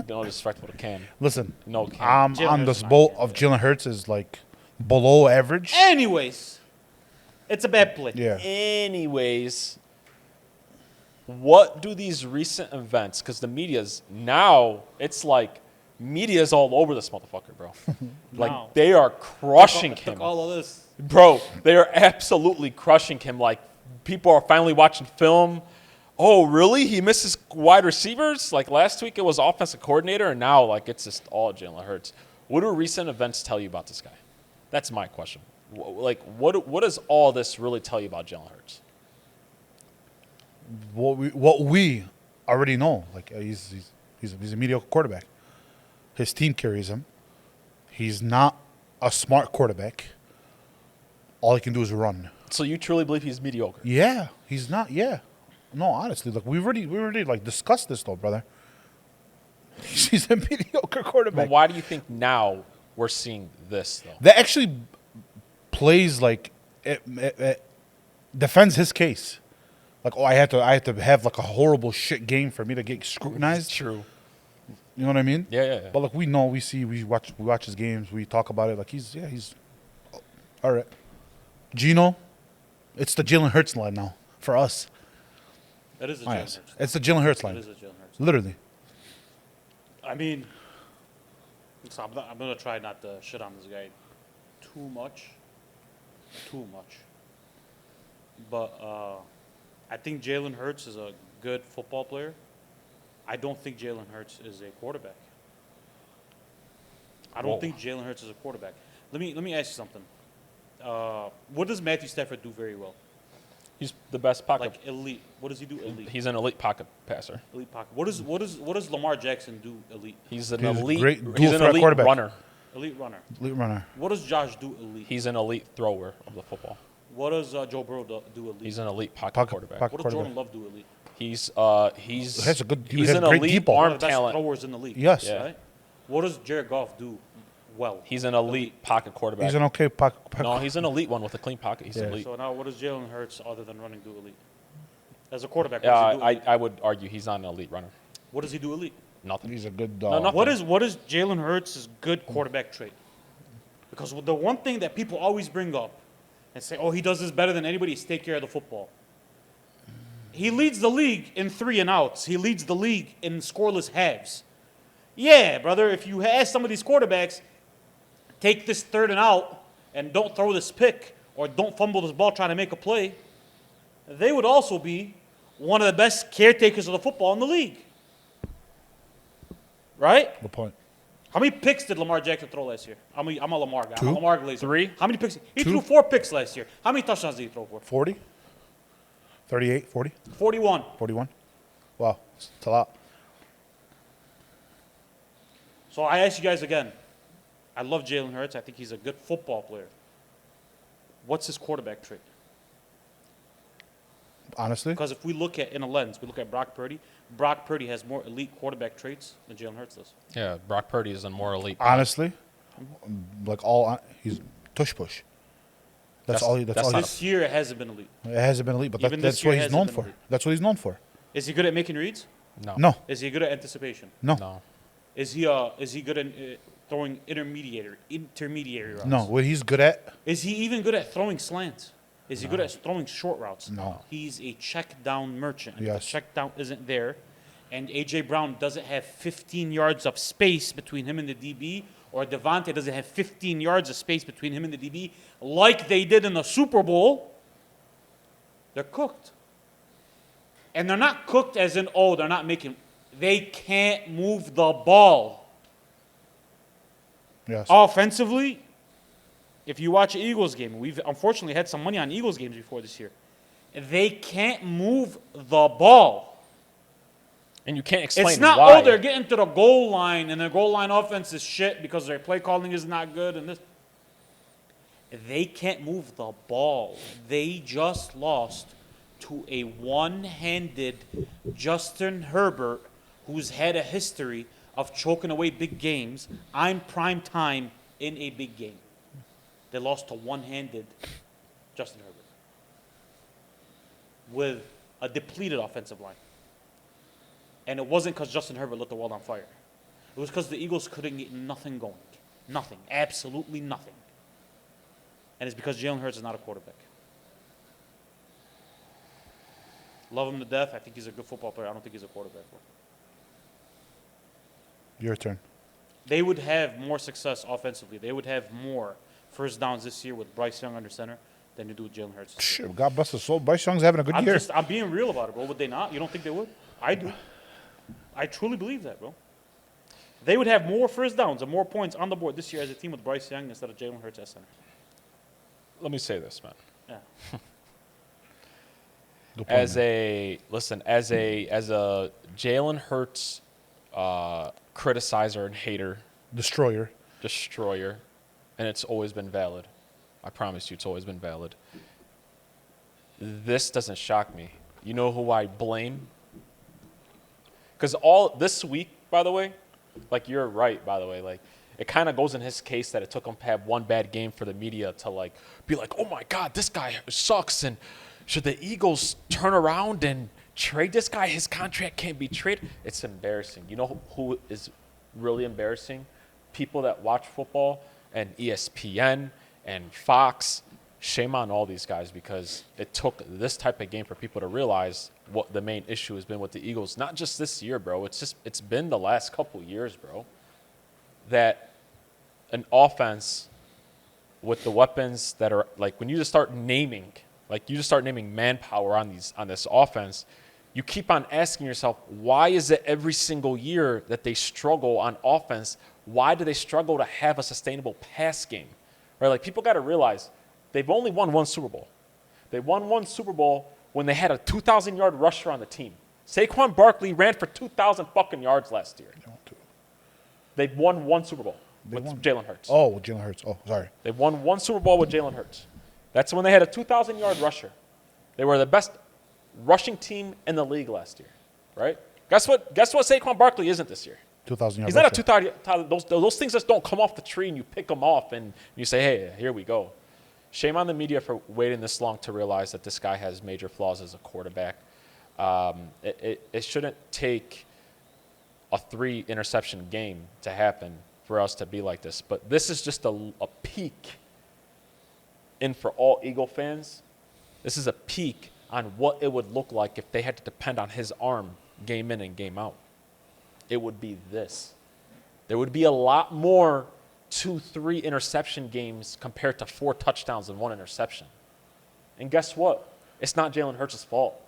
No disrespectful to Cam. Listen, No Cam. I'm Jalen on Hurts this is not boat good. of Jalen Hurts is like below average. Anyways, it's a bad play. Yeah. Anyways, what do these recent events, because the media's now, it's like media's all over this motherfucker, bro. Like Now. they are crushing Took him. all of this. Bro, they are absolutely crushing him. Like people are finally watching film. Oh, really? He misses wide receivers? Like last week it was offensive coordinator, and now like it's just all Jalen Hurts. What do recent events tell you about this guy? That's my question. Like, what does all this really tell you about Jalen Hurts? What we already know, like he's a mediocre quarterback. His team carries him. He's not a smart quarterback. All he can do is run. So you truly believe he's mediocre? Yeah, he's not. Yeah, no, honestly, look, we already like discussed this though, brother. He's a mediocre quarterback. But why do you think now we're seeing this though? That actually plays like it defends his case. Like, oh, I had to have like a horrible shit game for me to get scrutinized. True. You know what I mean? Yeah. But like we know, we watch his games, we talk about it. Like he's all right. Gino, it's the Jalen Hurts line now for us. That is a Oh, Jalen yes. Hurts. It's the Jalen Hurts That line, is a Jalen Hurts. literally. I mean, so I'm gonna try not to shit on this guy too much. But I think Jalen Hurts is a good football player. I don't think Jalen Hurts is a quarterback. I don't Whoa. think Jalen Hurts is a quarterback. Let me ask you something. What does Matthew Stafford do very well? He's the best pocket. Like elite. What does he do elite? He's an elite pocket passer. Elite pocket. What does Lamar Jackson do elite? He's an He's a elite. great He's dual an threat elite quarterback. runner. Elite runner. Elite runner. What does Josh do elite? He's an elite thrower of the football. What does Joe Burrow do elite? He's an elite pocket Pocket- quarterback. pocket- What does Jordan quarterback. Love do elite? He's He has an great elite deep ball. One arm of the best talent. throwers in the league. Yes. Yeah. Right? What does Jared Goff do well? He's an elite pocket quarterback. He's an okay pocket. No, he's an elite one with a clean pocket. He's Yeah. elite. So now, what does Jalen Hurts, other than running, do elite? As a quarterback, what Yeah, does he do elite? I would argue he's not an elite runner. What does he do elite? Nothing. He's a good. No, nothing. What is Jalen Hurts' good quarterback trait? Because the one thing that people always bring up and say, oh, he does this better than anybody, is take care of the football. He leads the league in 3 and outs. He leads the league in scoreless halves. Yeah, brother, if you ask some of these quarterbacks, take this 3rd and out and don't throw this pick or don't fumble this ball trying to make a play, they would also be one of the best caretakers of the football in the league. Right? Good point. How many picks did Lamar Jackson throw last year? I'm a Lamar guy. I'm a 2? Lamar Glazer. 3? How many picks? He 2? threw 4 picks last year. How many touchdowns did he throw for? 40, 38, 40, 41. 41. Wow, it's a lot. So I ask you guys again. I love Jalen Hurts. I think he's a good football player. What's his quarterback trait? Honestly, Because if we look at, in a lens, we look at Brock Purdy. Brock Purdy has more elite quarterback traits than Jalen Hurts does. Yeah, Brock Purdy is a more elite. honestly, like he's tush push. That's all. That's all. not- This year it hasn't been elite. It hasn't been elite, but Even this that's year what he's hasn't known been for. elite. That's what he's known for. Is he good at making reads? No. No, Is he good at anticipation? no, No. Is he good at throwing intermediary routes? no. What he's good at, Is he even good at throwing slants? Is he good at throwing short routes? No. He's a check down merchant. And Yes. the check down isn't there, and A.J. Brown doesn't have 15 yards of space between him and the DB, or Devontae doesn't have 15 yards of space between him and the DB, like they did in the Super Bowl, they're cooked. And they're not cooked as in, oh, they're not making, they can't move the ball. yes. Offensively, if you watch an Eagles game, we've unfortunately had some money on Eagles games before this year. They can't move the ball. And you can't explain It's not, why. oh, they're getting to the goal line and their goal line offense is shit because their play calling is not good and this. They can't move the ball. They just lost to a one-handed Justin Herbert who's had a history of choking away big games on prime time in a big game. They lost to one-handed Justin Herbert with a depleted offensive line. And it wasn't because Justin Herbert lit the world on fire. It was because the Eagles couldn't get nothing going. Nothing. Absolutely nothing. And it's because Jalen Hurts is not a quarterback. Love him to death. I think he's a good football player. I don't think he's a quarterback. Your turn. They would have more success offensively. They would have more first downs this year with Bryce Young under center than they do with Jalen Hurts. Shit, God bless his soul. Bryce Young's having a good year. I'm being real about it, bro. Would they not? You don't think they would? I do. I truly believe that, bro. They would have more first downs and more points on the board this year as a team with Bryce Young instead of Jalen Hurts at center. Let me say this, man. Yeah. Good point, As man. as a Jalen Hurts criticizer and hater, Destroyer. destroyer, and it's always been valid. I promise you, it's always been valid. This doesn't shock me. You know who I blame? Because all this week, by the way, like you're right, by the way, like it kind of goes in his case that it took him to have one bad game for the media to like be like, oh my God, this guy sucks, and should the Eagles turn around and trade this guy? His contract can't be traded. It's embarrassing. You know who is really embarrassing? People that watch football and ESPN and Fox. Shame on all these guys because it took this type of game for people to realize what the main issue has been with the Eagles. Not just this year, bro. It's been the last couple years, bro. That an offense with the weapons that are like when you just start naming manpower on this offense, you keep on asking yourself, why is it every single year that they struggle on offense? Why do they struggle to have a sustainable pass game? Right? Like people got to realize they've only won one Super Bowl. They won one Super Bowl when they had a 2,000-yard rusher on the team. Saquon Barkley ran for 2,000 fucking yards last year. They've won one Super Bowl with Jalen Hurts. Oh, Jalen Hurts. Oh, sorry. They've won one Super Bowl with Jalen Hurts. That's when they had a 2,000-yard rusher. They were the best rushing team in the league last year, right? Guess what Saquon Barkley isn't this year? 2,000 He's yards. not a 2,000. Those things just don't come off the tree and you pick them off and you say, hey, here we go. Shame on the media for waiting this long to realize that this guy has major flaws as a quarterback. It shouldn't take a 3-interception game to happen for us to be like this. But this is just a peak. And for all Eagle fans, this is a peak on what it would look like if they had to depend on his arm game in and game out. It would be this. There would be a lot more 2-3 interception games compared to 4 touchdowns and 1 interception. And guess what? It's not Jalen Hurts' fault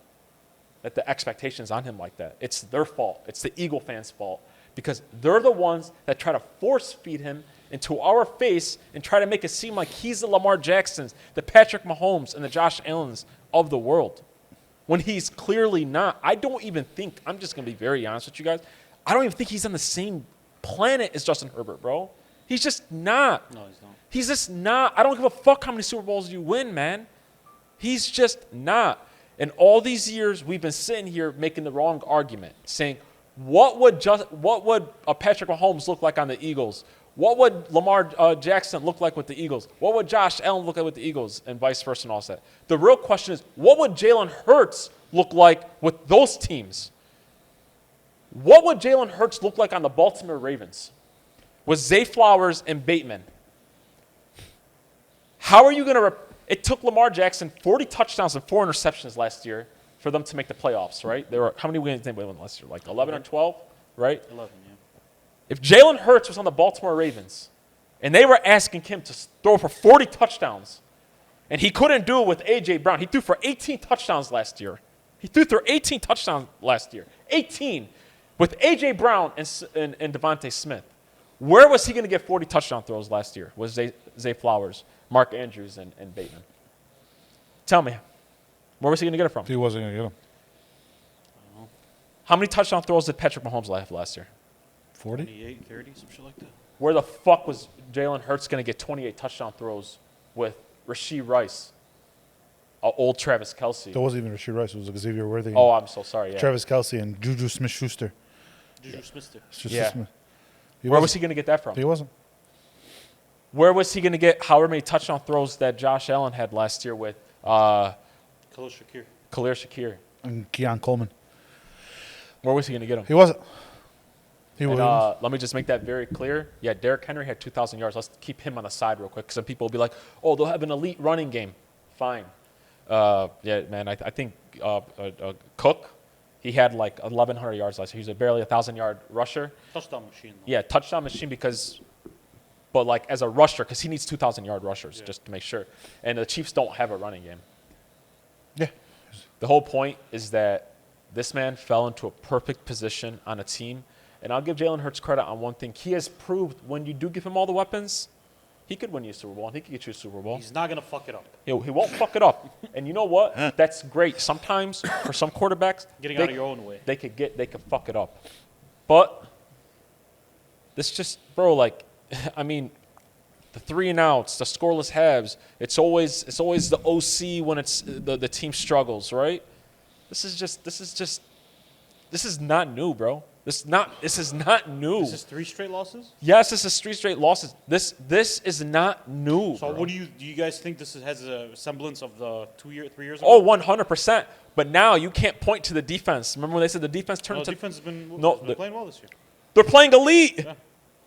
that the expectation's on him like that. It's their fault. It's the Eagle fans' fault because they're the ones that try to force feed him into our face and try to make it seem like he's the Lamar Jacksons, the Patrick Mahomes, and the Josh Allens of the world when he's clearly not. I don't even think, I'm just going to be very honest with you guys, I don't even think he's on the same planet as Justin Herbert, bro. He's just not. No, he's not. He's just not. I don't give a fuck how many Super Bowls you win, man. He's just not. And all these years, we've been sitting here making the wrong argument, saying, what would Patrick Mahomes look like on the Eagles? What would Lamar Jackson look like with the Eagles? What would Josh Allen look like with the Eagles? And vice versa and all that. The real question is, what would Jalen Hurts look like with those teams? What would Jalen Hurts look like on the Baltimore Ravens with Zay Flowers and Bateman? How are you going to it took Lamar Jackson 40 touchdowns and 4 interceptions last year for them to make the playoffs, right? There were how many wins did they win last year? Like 11 or 12, right? 11, yeah. If Jalen Hurts was on the Baltimore Ravens and they were asking him to throw for 40 touchdowns and he couldn't do it with A.J. Brown. He threw for 18 touchdowns last year. He threw for 18 touchdowns last year. 18 with A.J. Brown and Devontae Smith. Where was he going to get 40 touchdown throws last year? Was Zay Flowers, Mark Andrews, and Bateman? Tell me, where was he going to get it from? He wasn't going to get him. How many touchdown throws did Patrick Mahomes have last year? 40? 28, 30, some shit like that. Where the fuck was Jalen Hurts going to get 28 touchdown throws with Rashee Rice, old Travis Kelce? That wasn't even Rashee Rice. It was Xavier Worthy. Oh, I'm so sorry. Yeah. Travis Kelce and Juju Smith-Schuster. Juju Smith-Schuster. Yeah. Smith. Where was he going to get that from? He wasn't. Where was he going to get however many touchdown throws that Josh Allen had last year with Khalil Shakir? And Keon Coleman. Where was he going to get them? He wasn't. Let me just make that very clear. Yeah, Derrick Henry had 2,000 yards. Let's keep him on the side real quick because some people will be like, oh, they'll have an elite running game. Fine. Yeah, man, I think Cook, he had like 1,100 yards last year. He was barely a 1,000-yard rusher. Touchdown machine. Though. Yeah, touchdown machine but like as a rusher, because he needs 2,000-yard rushers just to make sure. And the Chiefs don't have a running game. Yeah. The whole point is that this man fell into a perfect position on a team. And I'll give Jalen Hurts credit on one thing. He has proved when you do give him all the weapons, he could win you a Super Bowl, and he could get you a Super Bowl. He's not going to fuck it up. He won't fuck it up. And you know what? That's great. Sometimes, for some quarterbacks, Getting out of your own way. They could fuck it up. But this just, bro, like, I mean, the 3-and-outs, the scoreless halves, it's always the OC when it's the team struggles, right? This is not new, bro. This is not new. This is 3 straight losses? Yes, this is 3 straight losses. This is not new. So bro. do you guys think this has a semblance of the 3 years ago? Oh, 100%. But now you can't point to the defense. Remember when they said the defense turned into... The defense has been playing well this year. They're playing elite. Yeah.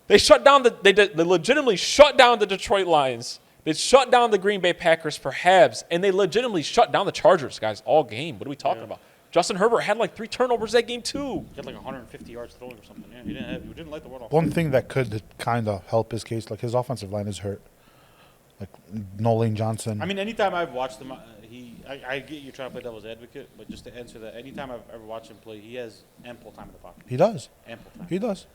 They shut down they legitimately shut down the Detroit Lions. They shut down the Green Bay Packers for halves, and they legitimately shut down the Chargers, guys, all game. What are we talking about? Justin Herbert had like 3 turnovers that game too. He had like 150 yards throwing or something. Yeah, he didn't light the world off. One thing that could kind of help his case, like his offensive line is hurt. Like no Lane Johnson. I mean, anytime I've watched him, I get you trying to play devil's advocate, but just to answer that, anytime I've ever watched him play, he has ample time in the pocket. He does. Ample time. He does.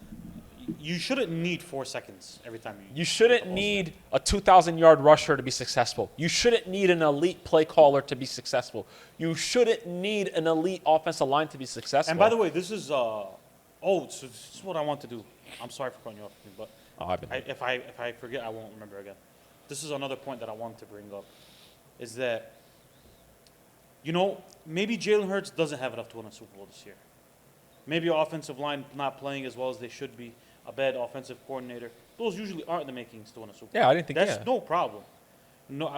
You shouldn't need 4 seconds every time You shouldn't need a 2,000-yard rusher to be successful. You shouldn't need an elite play caller to be successful. You shouldn't need an elite offensive line to be successful. And by the way, this is so this is what I want to do. I'm sorry for cutting you off, but if I forget, I won't remember again. This is another point that I want to bring up. is that, you know, maybe Jalen Hurts doesn't have enough to win a Super Bowl this year. Maybe offensive line not playing as well as they should be, a bad offensive coordinator. Those usually aren't the makings to win a Super Bowl. Yeah, I didn't think That's no problem. No,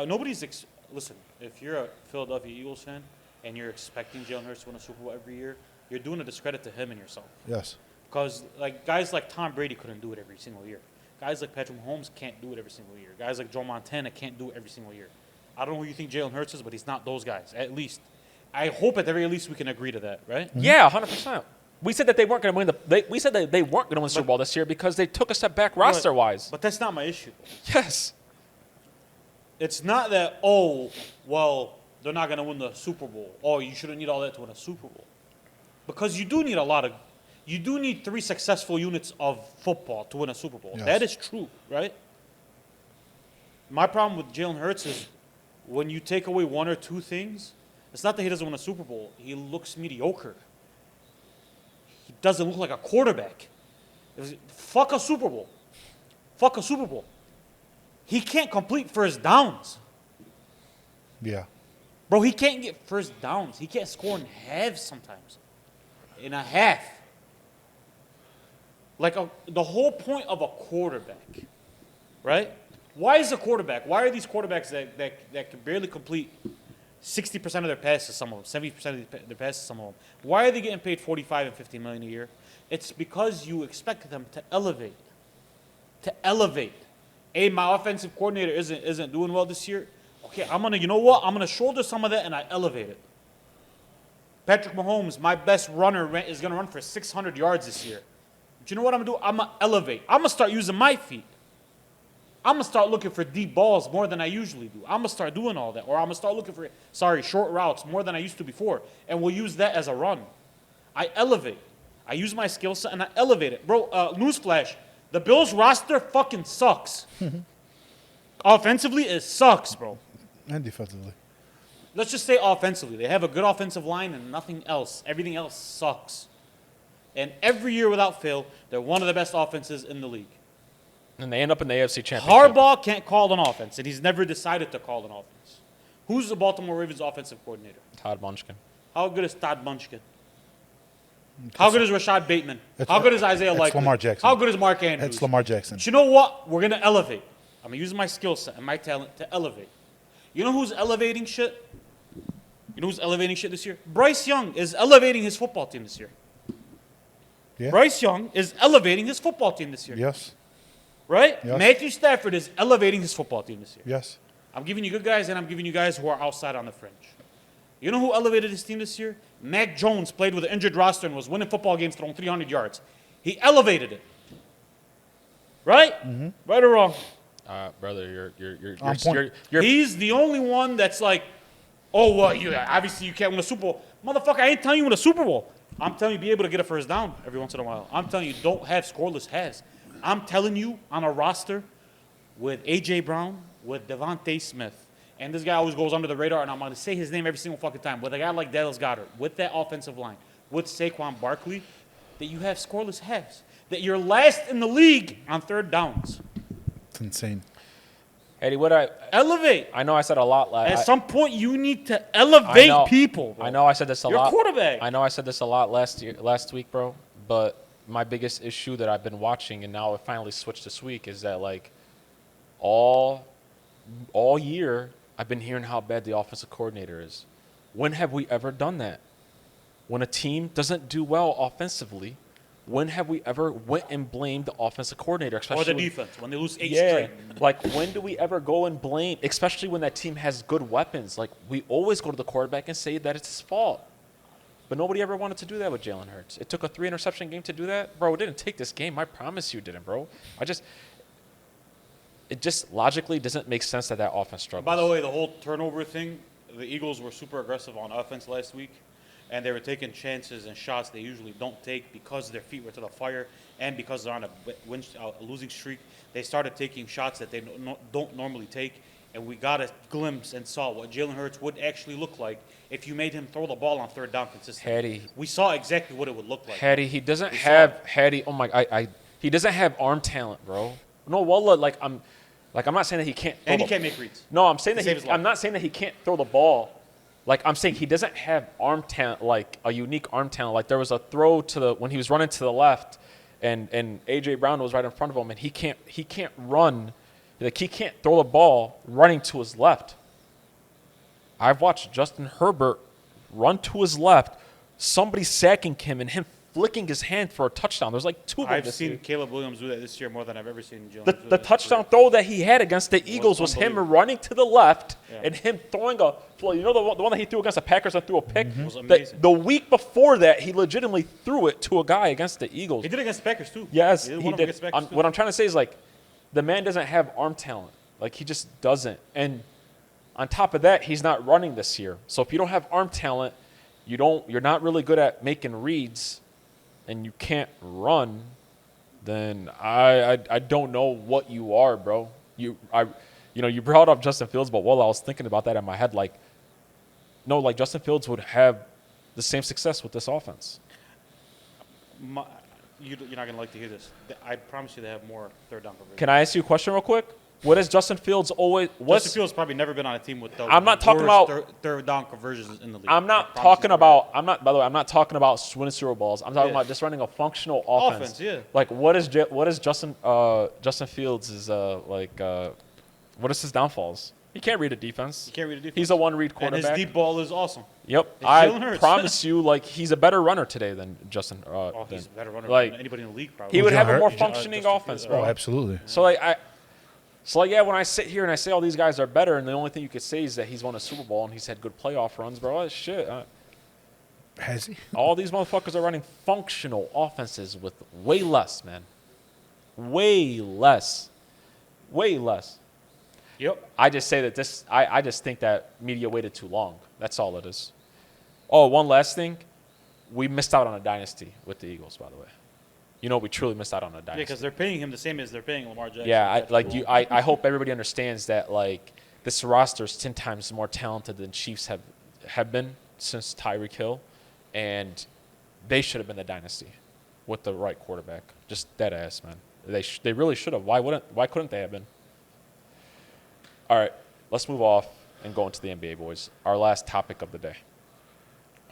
listen, if you're a Philadelphia Eagles fan and you're expecting Jalen Hurts to win a Super Bowl every year, you're doing a discredit to him and yourself. Yes. Because like guys like Tom Brady couldn't do it every single year. Guys like Patrick Mahomes can't do it every single year. Guys like Joe Montana can't do it every single year. I don't know who you think Jalen Hurts is, but he's not those guys. At least, I hope at the very least we can agree to that, right? Yeah, 100%. We said that they weren't going to win we said that they weren't going to win the Super Bowl this year because they took a step back roster wise. But that's not my issue. Yes. It's not that, oh, well, they're not going to win the Super Bowl. Oh, you shouldn't need all that to win a Super Bowl. Because you do need 3 successful units of football to win a Super Bowl. Yes. That is true, right? My problem with Jalen Hurts is when you take away 1 or 2 things, it's not that he doesn't win a Super Bowl. He looks mediocre. He doesn't look like a quarterback. Fuck a Super Bowl. Fuck a Super Bowl. He can't complete first downs. Yeah. Bro, he can't get first downs. He can't score in halves sometimes. In a half. Like the whole point of a quarterback, right? Why is a quarterback? Why are these quarterbacks that can barely complete 60% of their passes, some of them, 70% of their passes, some of them? Why are they getting paid $45 and $50 million a year? It's because you expect them to elevate. To elevate. Hey, my offensive coordinator isn't doing well this year. Okay, you know what? I'm gonna shoulder some of that and I elevate it. Patrick Mahomes, my best runner, is gonna run for 600 yards this year. But you know what I'm gonna do? I'm gonna elevate. I'm gonna start using my feet. I'm gonna start looking for deep balls more than I usually do. I'm gonna start doing all that, or I'm gonna start looking for short routes more than I used to before, and we'll use that as a run. I elevate. I use my skill set and I elevate it, bro. Newsflash: the Bills roster fucking sucks. Offensively, it sucks, bro. And defensively. Let's just say offensively. They have a good offensive line and nothing else. Everything else sucks. And every year without fail, they're one of the best offenses in the league. And they end up in the AFC Championship. Harbaugh can't call an offense, and he's never decided to call an offense. Who's the Baltimore Ravens offensive coordinator? Todd Munchkin. How good is Todd Munchkin? How good is Rashad Bateman? It's- How good is Isaiah it's Likely? Lamar Jackson. How good is Mark Andrews? It's Lamar Jackson. But you know what? We're going to elevate. I'm going to use my skill set and my talent to elevate. You know who's elevating shit? You know who's elevating shit this year? Bryce Young is elevating his football team this year. Yeah. Bryce Young is elevating his football team this year. Yes. Right? Yes. Matthew Stafford is elevating his football team this year. Yes. I'm giving you good guys, and I'm giving you guys who are outside on the fringe. You know who elevated his team this year? Mac Jones played with an injured roster and was winning football games throwing 300 yards. He elevated it. Right? Mm-hmm. Right or wrong? Brother, On point. you're He's the only one that's like, oh, well, obviously you can't win a Super Bowl. Motherfucker, I ain't telling you win a Super Bowl. I'm telling you be able to get a first down every once in a while. I'm telling you don't have scoreless halves. I'm telling you on a roster with A.J. Brown, with Devontae Smith, and this guy always goes under the radar, and I'm going to say his name every single fucking time, with a guy like Dallas Goedert, with that offensive line, with Saquon Barkley, that you have scoreless halves. That you're last in the league on third downs. It's insane. Eddie, Elevate. I know I said a lot At some point, you need to elevate people. Bro. I know I said this a You're lot. a quarterback. I know I said this a lot last week, bro. But my biggest issue that I've been watching, and now it finally switched this week, is that like all year I've been hearing how bad the offensive coordinator is. When have we ever done that? When a team doesn't do well offensively, when have we ever went and blamed the offensive coordinator? Or the defense, when they lose 8 straight. Like, when do we ever go and blame, especially when that team has good weapons? Like, we always go to the quarterback and say that it's his fault. But nobody ever wanted to do that with Jalen Hurts. It took a 3-interception game to do that? Bro, it didn't take this game. I promise you it didn't, bro. It just logically doesn't make sense that offense struggles. By the way, the whole turnover thing, the Eagles were super aggressive on offense last week, and they were taking chances and shots they usually don't take because their feet were to the fire and because they're on a losing streak. They started taking shots that they don't normally take, and we got a glimpse and saw what Jalen Hurts would actually look like if you made him throw the ball on third down consistently. Hattie. We saw exactly what it would look like. Hattie, he doesn't have Hattie. Oh my, he doesn't have arm talent, bro. No, Wallah, like Like, I'm not saying that he can't throw And he the- can't make reads. No, I'm saying To that save his life. I'm not saying that he can't throw the ball. Like, I'm saying he doesn't have arm talent, like a unique arm talent. Like, there was a throw when he was running to the left, and A.J. Brown was right in front of him, and he can't run. Like, he can't throw the ball running to his left. I've watched Justin Herbert run to his left, somebody sacking him, and him flicking his hand for a touchdown. There's like 2 of them I've this seen year. Caleb Williams do that this year more than I've ever seen Jalen. The touchdown throw that he had against the Eagles was him unbelievable. running to the left Yeah. and him throwing a – you know the one that he threw against the Packers and threw a pick? Was amazing. The week before that, he legitimately threw it to a guy against the Eagles. He did it against the Packers too. Yes, he did. he One of them did. against the Packers, too. What I'm trying to say is, like, the man doesn't have arm talent. Like, he just doesn't. And on top of that, he's not running this year. So if you don't have arm talent, you're not really good at making reads, and you can't run, then I don't know what you are, bro. You brought up Justin Fields, but while I was thinking about that in my head, like, no, like, Justin Fields would have the same success with this offense. You're not gonna like to hear this. I promise you, they have more third down coverage. Can I ask you a question real quick? What has Justin Fields always? Justin Fields probably never been on a team with the I'm not talking worst about- third down conversions in the league. I'm I not promise talking you about. By the way, I'm not talking about winning Super Bowls. I'm talking Yeah. about just running a functional offense. Offense, yeah. Like, what is Justin Fields' what is his downfalls? He can't read a defense. He can't read a defense. He's a one-read And quarterback. his deep ball is awesome. Yep, It's Jalen I Hurts. promise you, like, he's a better runner today than Justin. He's a better runner like, than anybody in the league, probably. He would have a Jalen more Hurts? functioning Justin offense, Fields, Oh, bro. absolutely. So yeah, when I sit here and I say all these guys are better, and the only thing you could say is that he's won a Super Bowl and he's had good playoff runs, bro. That's shit. Has he? All these motherfuckers are running functional offenses with way less, man. Way less. Way less. Yep. I just say that I just think that media waited too long. That's all it is. Oh, one last thing. We missed out on a dynasty with the Eagles, by the way. You know, we truly missed out on a Yeah, dynasty. because they're paying him the same as they're paying Lamar Jackson. Yeah, That's cool. I hope everybody understands that, like, this roster is 10 times more talented than Chiefs have been since Tyreek Hill, and they should have been the dynasty with the right quarterback. Just dead ass, man. They really should have. Why couldn't they have been? All right, let's move off and go into the NBA, boys. Our last topic of the day.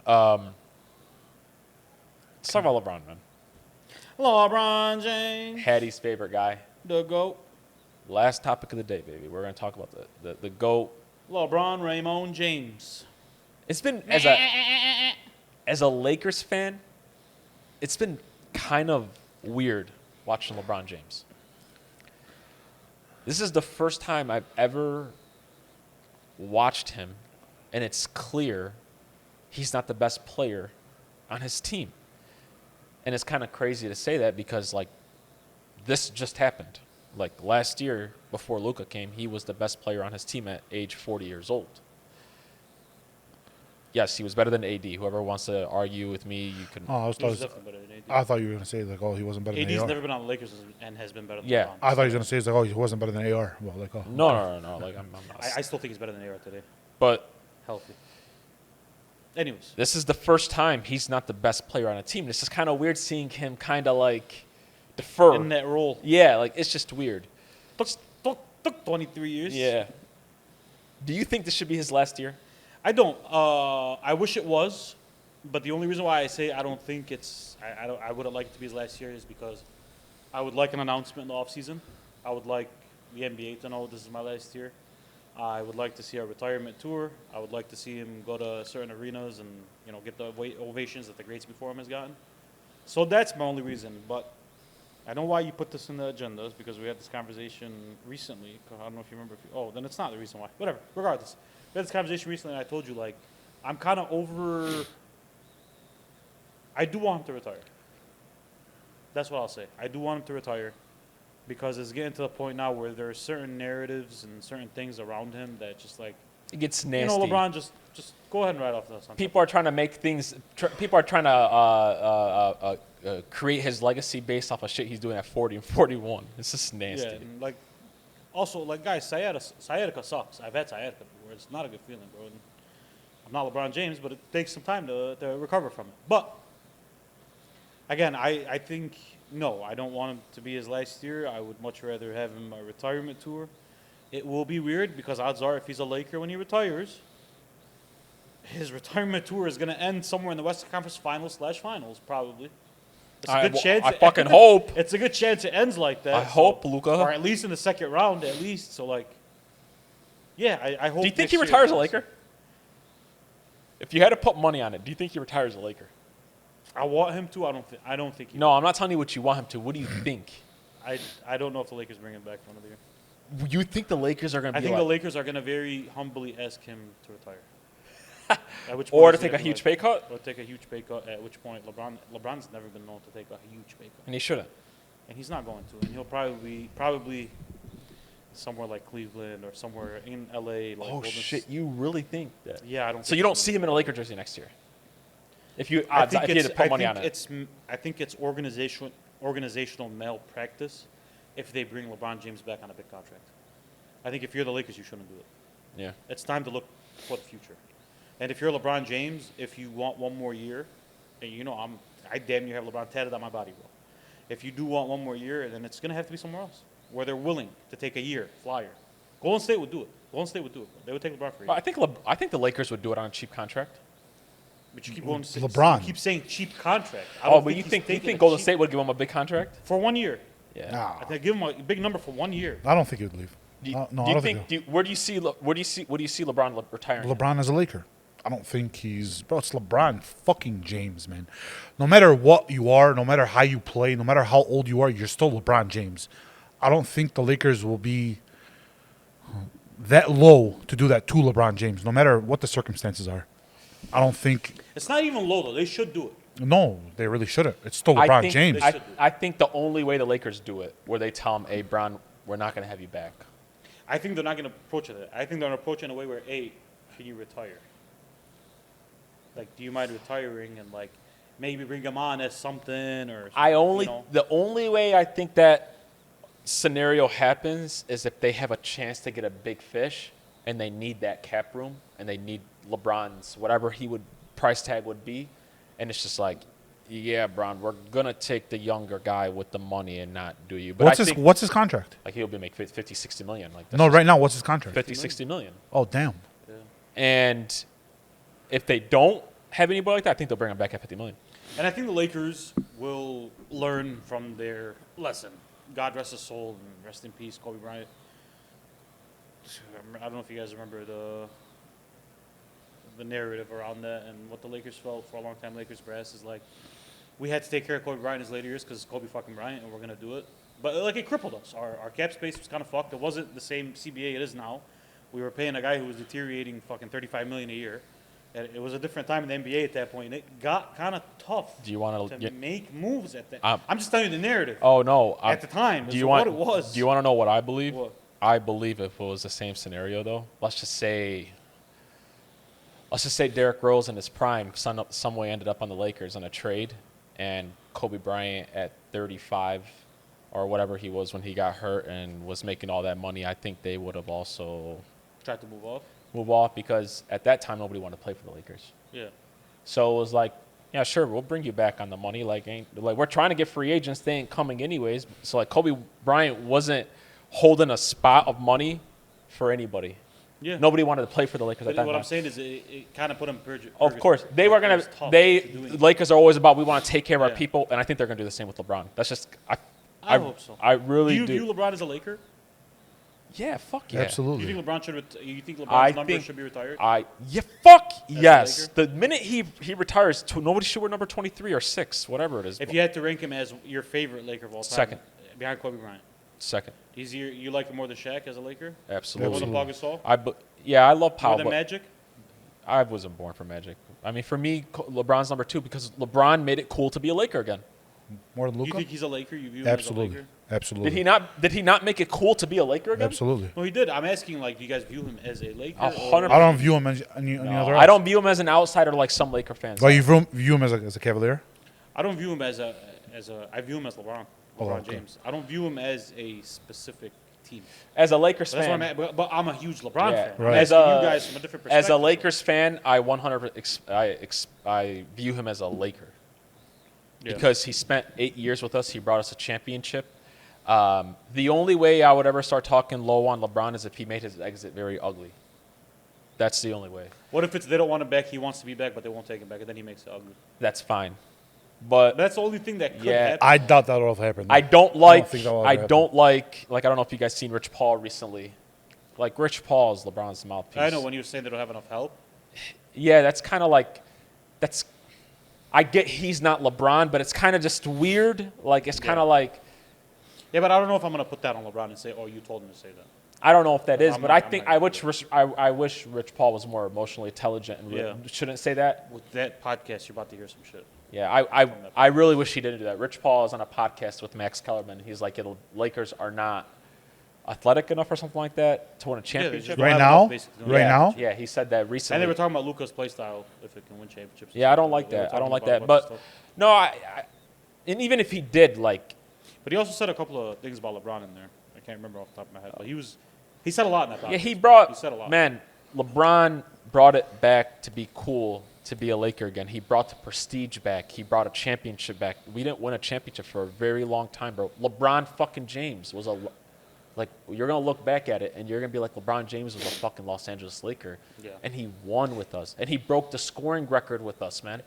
Let's talk about LeBron, man. LeBron James, Hattie's favorite guy. the GOAT. Last topic of the day, baby. We're going to talk about the GOAT. LeBron Raymond James. It's been, as a Lakers fan, it's been kind of weird watching LeBron James. This is the first time I've ever watched him, and it's clear he's not the best player on his team. And it's kind of crazy to say that because, like, this just happened. Like, last year, before Luka came, he was the best player on his team at age 40 years old. Yes, he was better than AD. Whoever wants to argue with me, you can. Oh, He's definitely better than AD. I thought you were gonna say like, oh, he wasn't better than AD's AR. never been on the Lakers and has been better than Yeah. LeBron. I thought he was gonna say it's like, oh, he wasn't better than AR. Well, like, oh, No. Like, I'm not. I still think he's better than AR today. But Healthy. Anyways. this is the first time he's not the best player on a team. This is kind of weird seeing him kind of like defer. In that role. Yeah, like, it's just weird. Took 23 years. Yeah. Do you think this should be his last year? I don't. I wish it was, but the only reason why I say I don't think it's, I wouldn't like it to be his last year is because I would like an announcement in the offseason. I would like the NBA to know this is my last year. I would like to see a retirement tour. I would like to see him go to certain arenas and, you know, get the ovations that the greats before him has gotten. So that's my only reason. But I know why you put this in the agendas because we had this conversation recently. I don't know if you remember. Then it's not the reason why. Whatever. Regardless. We had this conversation recently, and I told you, like, I'm kind of over. I do want him to retire. That's what I'll say. I do want him to retire because it's getting to the point now where there are certain narratives and certain things around him that just, like, It gets nasty. you know, LeBron, just go ahead and ride off the sunset. People are trying to make things. People are trying to create his legacy based off of shit he's doing at 40 and 41. It's just nasty. Yeah, and, like, also, like, guys, sciatica sucks. I've had sciatica before. It's not a good feeling, bro. And I'm not LeBron James, but it takes some time to recover from it. But, again, I think, no, I don't want him to be his last year. I would much rather have him a retirement tour. it will be weird because odds are if he's a Laker when he retires, his retirement tour is going to end somewhere in the Western Conference Finals/Finals, probably. It's a good chance. I fucking hope. It's a good chance it ends like that. I hope, Luka. Or at least in the second round, at least. So, like, yeah, I hope. Do you think next he year retires a does. Laker? If you had to put money on it, do you think he retires a Laker? I want him to. I don't think he. No, I'm not telling you what you want him to. What do you think? I don't know if the Lakers bring him back for another year. You think the Lakers are going to I be think the like, Lakers are going to very humbly ask him to retire. At which or point to he's take a gonna be huge like- pay cut? Or take a huge pay cut. At which point LeBron's never been known to take a huge pay cut, And he shouldn't. and he's not going to. And he'll probably somewhere like Cleveland or somewhere in LA. Like Oh Golden shit! You really think that? Yeah, I don't. So think you don't he's see him in a Laker jersey next year? If you I odds, think if you had to put money on it, I think it's organizational malpractice if they bring LeBron James back on a big contract. I think if you're the Lakers, you shouldn't do it. yeah. It's time to look for the future. And if you're LeBron James, if you want one more year, and you know I damn near have LeBron tatted on my body, bro. If you do want one more year, then it's gonna have to be somewhere else where they're willing to take a year flyer. Golden State would do it. Golden State would do it. They would take LeBron for a Well, year. I think the Lakers would do it on a cheap contract. But you keep going to LeBron. You keep saying cheap contract. I Oh, don't but you he's think taking a Golden cheap- State would give him a big contract? for 1 year? Yeah. Nah, I think give him a big number for 1 year. I don't think he would leave. Do you, No, do I you don't think? think Where do you see LeBron retiring? LeBron as a Laker. I don't think he's bro. It's LeBron fucking James, man. No matter what you are, no matter how you play, no matter how old you are, you're still LeBron James. I don't think the Lakers will be that low to do that to LeBron James, no matter what the circumstances are. I don't think. It's not even low though. They should do it. No, they really shouldn't. It's still I LeBron think, James. I think the only way the Lakers do it, where they tell him, "Hey, Bron, we're not going to have you back." I think they're not going to approach it. I think they're going to approach it in a way where, hey, can you retire? Like, do you mind retiring and like maybe bring him on as something or? The only way I think that scenario happens is if they have a chance to get a big fish and they need that cap room and they need LeBron's whatever he would price tag would be, and it's just like, yeah, Bron, we're gonna take the younger guy with the money and not do you. But What's his contract? like he'll be make 50, 60 million. Like that's No, just right now, what's his contract? 50, 60 million. Oh, damn. Yeah. And if they don't have anybody like that, I think they'll bring him back at 50 million. And I think the Lakers will learn from their lesson. God rest his soul and rest in peace, Kobe Bryant. I don't know if you guys remember the narrative around that and what the Lakers felt for a long time. Lakers brass is like, we had to take care of Kobe Bryant in his later years because it's Kobe fucking Bryant and we're going to do it. But like it crippled us. Our cap space was kind of fucked. It wasn't the same CBA it is now. We were paying a guy who was deteriorating fucking $35 million a year. And it was a different time in the NBA at that point. And it got kind of tough Do you want to to? make moves at that. Um, I'm just telling you the narrative. Oh no! At the time, do is you what want? it was. Do you want to know what I believe? What? I believe if it was the same scenario, though, let's just say Derrick Rose in his prime some way ended up on the Lakers on a trade, and Kobe Bryant at 35 or whatever he was when he got hurt and was making all that money. I think they would have also Tried to move moved off. off because at that time nobody wanted to play for the Lakers. Yeah. So it was like, yeah, sure, we'll bring you back on the money. Like we're trying to get free agents. They ain't coming anyways. So like Kobe Bryant wasn't holding a spot of money for anybody. Yeah. Nobody wanted to play for the Lakers But at that what time. I'm saying is it kind of put him in Of course, they were gonna. doing Lakers are always about we want to take care of our Yeah. people, and I think they're gonna do the same with LeBron. That's just I hope so. I really do do. you view LeBron as a Laker? Yeah, fuck yeah. Do Absolutely. you think LeBron you think LeBron's I number think should be retired? Yeah, fuck a yes. Laker? The minute he retires, nobody should wear number 23 or 6, whatever it is. If you had to rank him as your favorite Laker of all time, Second. behind Kobe Bryant, Second, you like him more than Shaq as a Laker? absolutely. More than Pau Gasol? I love More Pau, than but Magic? I wasn't born for Magic. I mean, for me, LeBron's number 2 because LeBron made it cool to be a Laker again. More than You Luka? think he's a Laker? You view him Absolutely. as a Laker? Absolutely. Did he not make it cool to be a Laker again? Absolutely. No, he did. I'm asking, like, do you guys view him as a Laker? 100%. I don't view him as any other. I don't view him as an outsider like some Laker fans. Well, you view him as a Cavalier? I don't view him as a. I view him as LeBron okay. James. I don't view him as a specific team. As a Lakers That's what fan, I'm at, but I'm a huge LeBron yeah. fan. Right. I'm As asking a you guys from a different perspective. as a Lakers fan, I 100% I view him as a Laker Yeah. because he spent 8 years with us. He brought us a championship. The only way I would ever start talking low on LeBron is if he made his exit very ugly. That's the only way. What if it's they don't want him back, he wants to be back, but they won't take him back, and then he makes it ugly? That's fine. But That's the only thing that could Yeah, happen. I doubt that will happen. I don't like. think that will I ever don't like. Like I don't know if you guys seen Rich Paul recently. Like Rich Paul is LeBron's mouthpiece. I know when you were saying they don't have enough help. Yeah, that's kind of like. That's. I get he's not LeBron, but it's kind of just weird. Like it's kind of like. Yeah, but I don't know if I'm gonna put that on LeBron and say, "Oh, you told him to say that." I don't know if that is, I'm but not- I I'm think not I gonna wish do I wish Rich Paul was more emotionally intelligent and Yeah. shouldn't say that. With that podcast, you're about to hear some shit. Yeah, I really wish he didn't do that. Rich Paul is on a podcast with Max Kellerman. He's like, the Lakers are not athletic enough or something like that to win a Yeah, they championship. just don't Right have now? enough basic knowledge. Right yeah, now? Yeah, he said that recently. And they were talking about Luka's play style if it can win championships. Yeah, I don't like They were that. I don't talking like about a that. bunch of But stuff. no, and even if he did, like, But he also said a couple of things about LeBron in there. I can't remember off the top of my head, but he said a lot in that. yeah, He said a lot. man, LeBron brought it back to be cool to be a Laker again. He brought the prestige back. He brought a championship back. We didn't win a championship for a very long time, bro. LeBron fucking James was like, you're going to look back at it and you're going to be like, LeBron James was a fucking Los Angeles Laker. Yeah. And he won with us. And he broke the scoring record with us, man.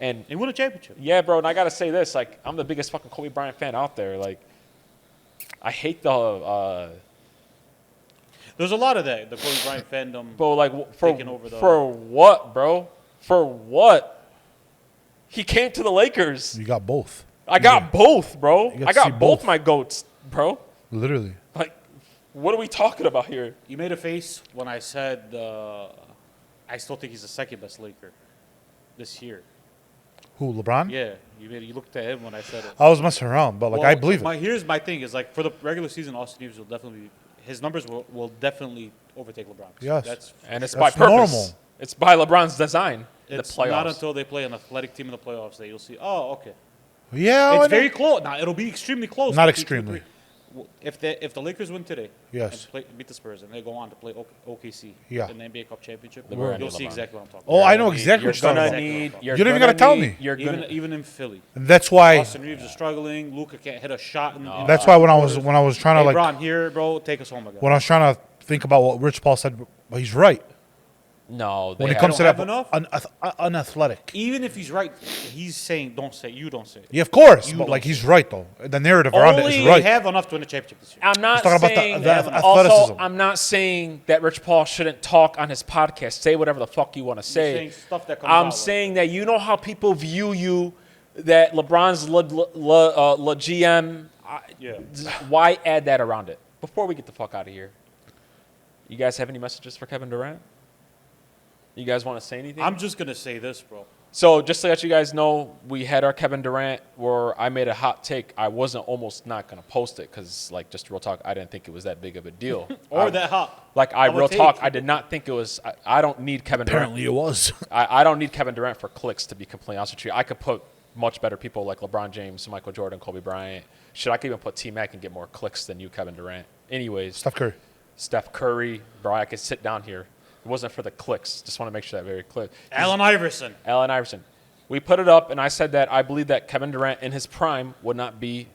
And He won a championship. yeah, bro, and I got to say this. Like, I'm the biggest fucking Kobe Bryant fan out there. Like, I hate the There's a lot of that. The Kobe Bryant fandom. bro, like, Taking over the- for what, bro? For what? He came to the Lakers. You got both. I got both, bro. You got I to see got both both. my goats, bro. Literally. Like, what are we talking about here? You made a face when I said I still think he's the second best Laker this year. Who, LeBron? Yeah, you looked at him when I said it. I was messing around, but like I believe it. Here's my thing: is like for the regular season, Austin Reeves will definitely his numbers will definitely overtake LeBron. Yes. That's And it's That's by purpose. normal. It's by LeBron's design. it's the playoffs. not until they play an athletic team in the playoffs that you'll see. Oh, okay. Yeah, I It's know. very close. Now it'll be extremely close. Not I'll extremely. agree. If the Lakers win today, Yes. and beat the Spurs, and they go on to play OKC Yeah. in the NBA Cup championship, LeBron. you'll see LeBron. exactly what I'm talking Oh, about. I know exactly You're what you're gonna talking about. need. You don't even gonna gotta tell need- me. You're Even gonna. even in Philly, And that's why. Austin Reeves is struggling. Luka can't hit a shot. That's why when I was trying to Hey, like Bron, here, bro, take us home again. when I was trying to think about what Rich Paul said, but he's right. No, When it have- comes to don't that, have enough? unathletic. Even if he's right, he's saying don't say. You don't say. Yeah, of course, You but don't like say. he's right though. The narrative around it Only is right. They have enough to win a championship this year. I'm not talking about the- saying. the also, athleticism. I'm not saying that Rich Paul shouldn't talk on his podcast. Say whatever the fuck you want to say. saying stuff that comes out I'm like saying that you know how people view you, that LeBron's le GM. Yeah. Why add that around it? Before we get the fuck out of here, you guys have any messages for Kevin Durant? You guys want to say anything? I'm just gonna say this, bro. So just to let you guys know, we had our Kevin Durant where I made a hot take. I wasn't almost not going to post it because, like, just real talk, I didn't think it was that big of a deal. Or that hot. Like, I Of a real talk, take. I did not think it was. I don't need Kevin Durant. Apparently, it was. I don't need Kevin Durant for clicks, to be completely honest with you. I could put much better people like LeBron James, Michael Jordan, Kobe Bryant. Shit, I could even put T-Mac and get more clicks than you, Kevin Durant. Anyways, Steph Curry. Steph Curry, bro, I could sit down here. It wasn't for the clicks. Just want to make sure that very clear. Allen Iverson. Allen Iverson. We put it up, and I said that I believe that Kevin Durant in his prime would not be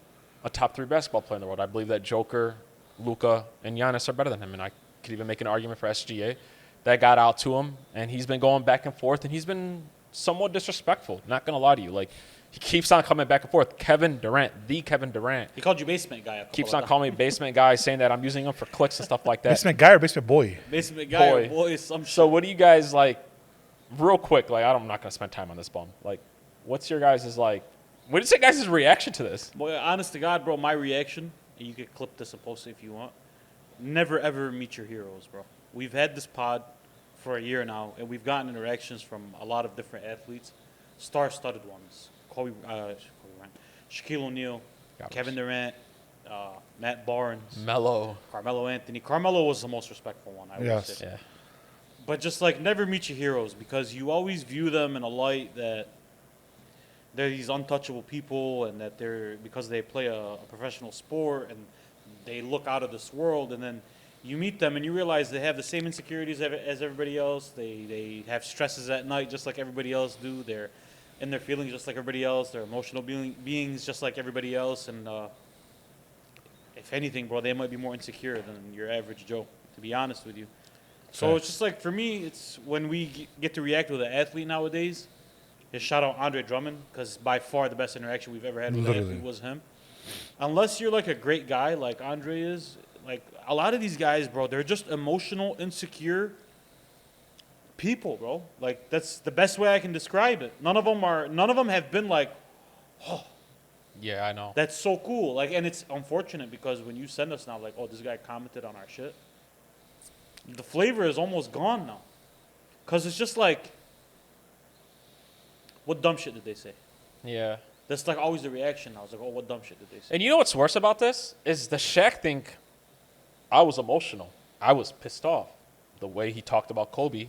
a top 3 basketball player in the world. I believe that Joker, Luka, and Giannis are better than him, and I could even make an argument for SGA. That got out to him, and he's been going back and forth, and he's been somewhat disrespectful. Not going to lie to you. Like, he keeps on coming back and forth. Kevin Durant, the Kevin Durant, He called you basement guy. keeps on calling me basement guy, saying that I'm using him for clicks and stuff like that. Basement guy or basement boy? basement guy. Boy. Or boy, some So shit. what do you guys like? Real quick, like I'm not gonna spend time on this bum. Like, what's your guys' like? What is your guys' reaction to this? Boy, honest to God, bro, my reaction, and you could clip this and post it if you want. Never ever meet your heroes, bro. We've had this pod for a year now, and we've gotten interactions from a lot of different athletes, star-studded ones. Kobe Bryant, Shaquille O'Neal, Got Kevin Durant, Matt Barnes, Mellow. Carmelo Anthony. Carmelo was the most respectful one, I would Yes. say. Yeah. But just like never meet your heroes because you always view them in a light that they're these untouchable people and that they're because they play a professional sport and they look out of this world and then you meet them and you realize they have the same insecurities as everybody else. They have stresses at night just like everybody else do. They're in their feelings just like everybody else. They're emotional beings just like everybody else. And if anything, bro, they might be more insecure than your average Joe, to be honest with you. So it's just like, for me, it's when we get to react with an athlete nowadays, just shout out Andre Drummond, because by far the best interaction we've ever had with an athlete was him. Unless you're like a great guy like Andre is, like a lot of these guys, bro, they're just emotional, insecure people, bro. Like that's the best way I can describe it. None of them have been like, oh, Yeah, I know. that's so cool. Like, and it's unfortunate because when you send us now, like, oh, this guy commented on our shit, the flavor is almost gone now. Because it's just like, what dumb shit did they say? Yeah. That's like always the reaction now. It's like, oh, what dumb shit did they say? And you know what's worse about this is the Shaq thing. I was emotional. I was pissed off. The way he talked about Kobe,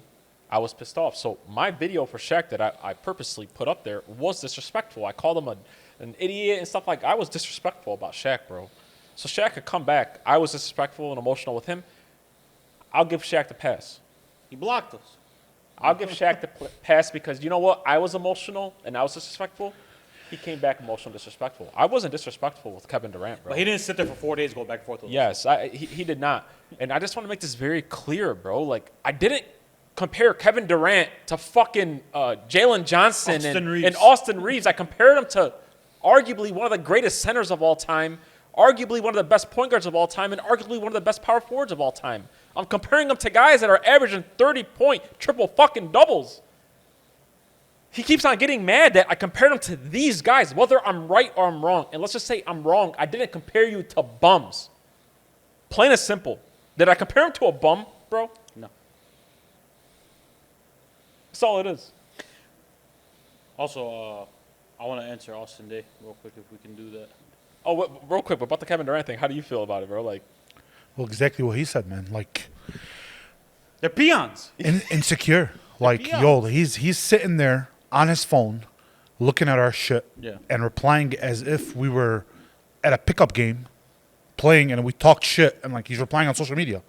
I was pissed off. So my video for Shaq that I purposely put up there was disrespectful. I called him an idiot and stuff like. I was disrespectful about Shaq, bro. So Shaq could come back. I was disrespectful and emotional with him. I'll give Shaq the pass. He blocked us. I'll give Shaq the pass because you know what? I was emotional and I was disrespectful. He came back emotional and disrespectful. I wasn't disrespectful with Kevin Durant, bro. But he didn't sit there for 4 days, go back and forth with us. Yes, he did not. And I just want to make this very clear, bro. Like, I didn't compare Kevin Durant to fucking Jalen Johnson and Austin Reeves. I compared him to arguably one of the greatest centers of all time, arguably one of the best point guards of all time, and arguably one of the best power forwards of all time. I'm comparing them to guys that are averaging 30-point triple fucking doubles. He keeps on getting mad that I compared him to these guys, whether I'm right or I'm wrong. And let's just say I'm wrong. I didn't compare you to bums. Plain and simple. Did I compare him to a bum, bro? No. That's all it is. Also, I want to answer Austin Day real quick if we can do that. Oh, real quick, about the Kevin Durant thing, how do you feel about it, bro? Like, Well, exactly what he said, man. Like, They're peons. insecure. Like, peons. yo, he's sitting there on his phone, looking at our shit, Yeah. and replying as if we were at a pickup game, playing, and we talked shit, and like he's replying on social media.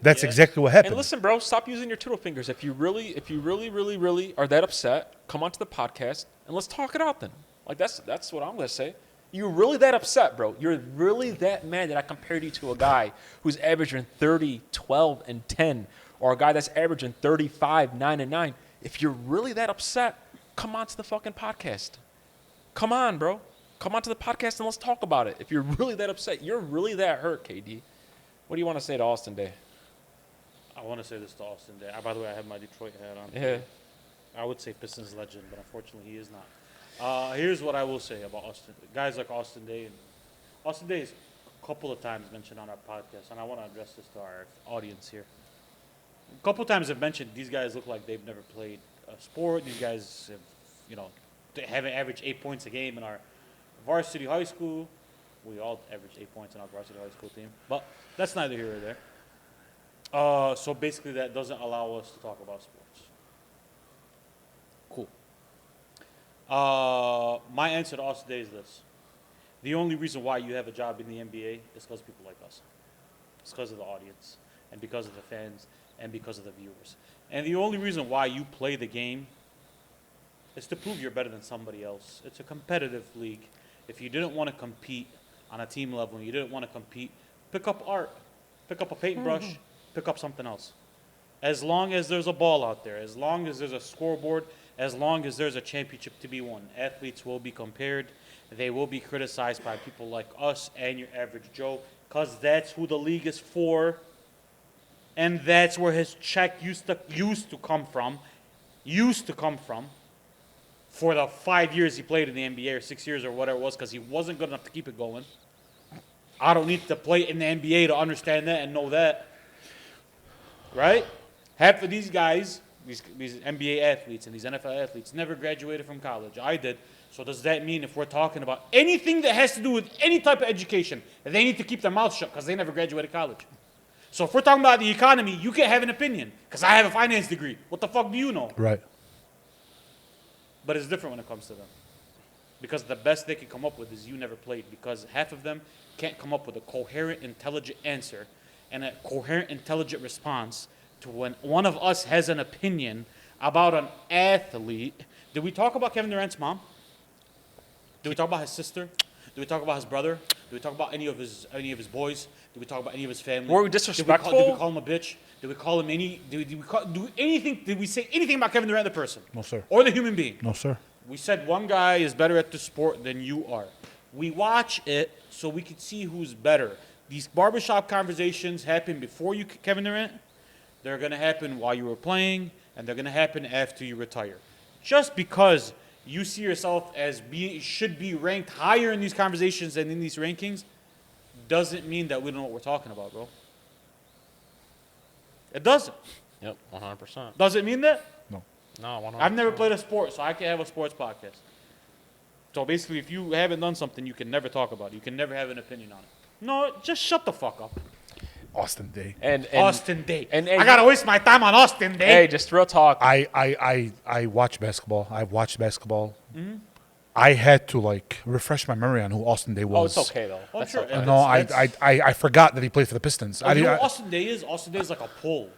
That's exactly what happened. and listen, bro, stop using your twiddle fingers. If you really are that upset, come onto the podcast and let's talk it out then. Like, that's what I'm going to say. You're really that upset, bro. You're really that mad that I compared you to a guy who's averaging 30, 12, and 10, or a guy that's averaging 35, 9, and 9. If you're really that upset, come on to the fucking podcast. Come on, bro. Come on to the podcast and let's talk about it. If you're really that upset, you're really that hurt, KD. What do you want to say to Austin Day? I want to say this to Austin Day. By the way, I have my Detroit hat on. Yeah. I would say Pistons legend, but unfortunately he is not. Here's what I will say about Austin. Guys like Austin Day. And Austin Day is a couple of times mentioned on our podcast, and I want to address this to our audience here. A couple of times I've mentioned these guys look like they've never played a sport. These guys have, they haven't averaged 8 points a game in our varsity high school. We all averaged 8 points in our varsity high school team, but that's neither here or there. So basically that doesn't allow us to talk about sports. Cool. My answer to us today is this. The only reason why you have a job in the NBA is because of people like us. It's because of the audience, and because of the fans, and because of the viewers. And the only reason why you play the game is to prove you're better than somebody else. It's a competitive league. If you didn't want to compete on a team level and you didn't want to compete, pick up art, pick up a paintbrush, pick up something else. As long as there's a ball out there, as long as there's a scoreboard, as long as there's a championship to be won, athletes will be compared. They will be criticized by people like us and your average Joe, because that's who the league is for. And that's where his check used to come from. For the 5 years he played in the NBA, or 6 years, or whatever it was, because he wasn't good enough to keep it going. I don't need to play in the NBA to understand that and know that. Right? Half of these guys, these NBA athletes and these NFL athletes, never graduated from college. I did. So does that mean if we're talking about anything that has to do with any type of education, that they need to keep their mouth shut because they never graduated college? So if we're talking about the economy, you can't have an opinion because I have a finance degree. What the fuck do you know? Right. But it's different when it comes to them. Because the best they can come up with is you never played. Because half of them can't come up with a coherent, intelligent answer and a coherent, intelligent response to when one of us has an opinion about an athlete. Did we talk about Kevin Durant's mom? Did we talk about his sister? Did we talk about his brother? Did we talk about any of his boys? Did we talk about any of his family? Were we Did disrespectful? Did we call him a bitch? Did we call him any? Did we do anything? Did we say anything about Kevin Durant, the person? No, sir. Or the human being? No, sir. We said one guy is better at the sport than you are. We watch it so we can see who's better. These barbershop conversations happen before you, Kevin Durant. They're going to happen while you were playing, and they're going to happen after you retire. Just because you see yourself as should be ranked higher in these conversations than in these rankings doesn't mean that we don't know what we're talking about, bro. It doesn't. Yep, 100%. Does it mean that? No. No, 100%. I've never played a sport, so I can't have a sports podcast. So basically, if you haven't done something, you can never talk about it. You can never have an opinion on it. No, just shut the fuck up. Austin Day. And Austin Day. and- I gotta waste my time on Austin Day. Hey, just real talk. I watch basketball. I've watched basketball. I had to refresh my memory on who Austin Day was. Oh, it's okay though. Oh, That's sure. okay. No, That's- I forgot that he played for the Pistons. Oh, you know I- what Austin Day is? Austin Day is like a poll.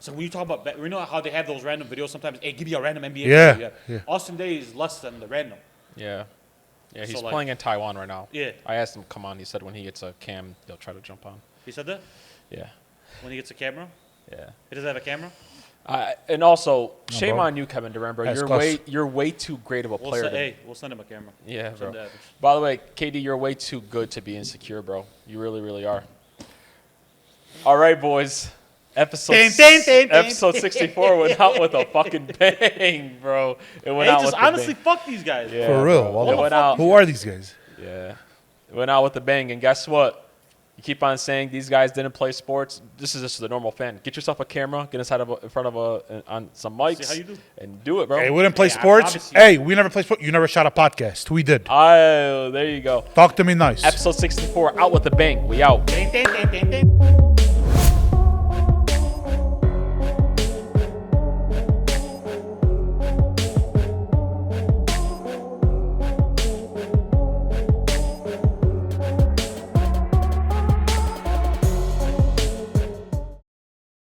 So when you talk about, you know how they have those random videos sometimes? Hey, give me a random NBA Yeah, video. yeah. Austin Day is less than the random. Yeah. Yeah, he's So, like- playing in Taiwan right now. Yeah. I asked him to come on. He said when he gets a cam, they'll try to jump on. He said that Yeah. when he gets a camera. Yeah. He doesn't have a camera. And also, shame bro. on you, Kevin Durant, bro. That's You're way too great of a We'll player. send, to- hey, we'll send him a camera. Yeah, bro. Send that. By the way, KD, you're way too good to be insecure, bro. You really, really are. All right, boys. Episode episode 64 went out with a fucking bang, bro. It went Hey, out just with a honestly, bang. fuck these guys. Yeah, For real. bro. Well, It went out. who are these guys? Yeah. It went out with a bang. And guess what? You keep on saying these guys didn't play sports. This is just the normal fan. Get yourself a camera, get inside of in front of on some mics, how you do. and do it, bro. Hey, we didn't play Hey, I sports. promise you. Hey, we never played sports. You never shot a podcast. We did. Oh, there you go. Talk to me nice. Episode 64 out with a bang. We out. Ding, ding, ding, ding, ding.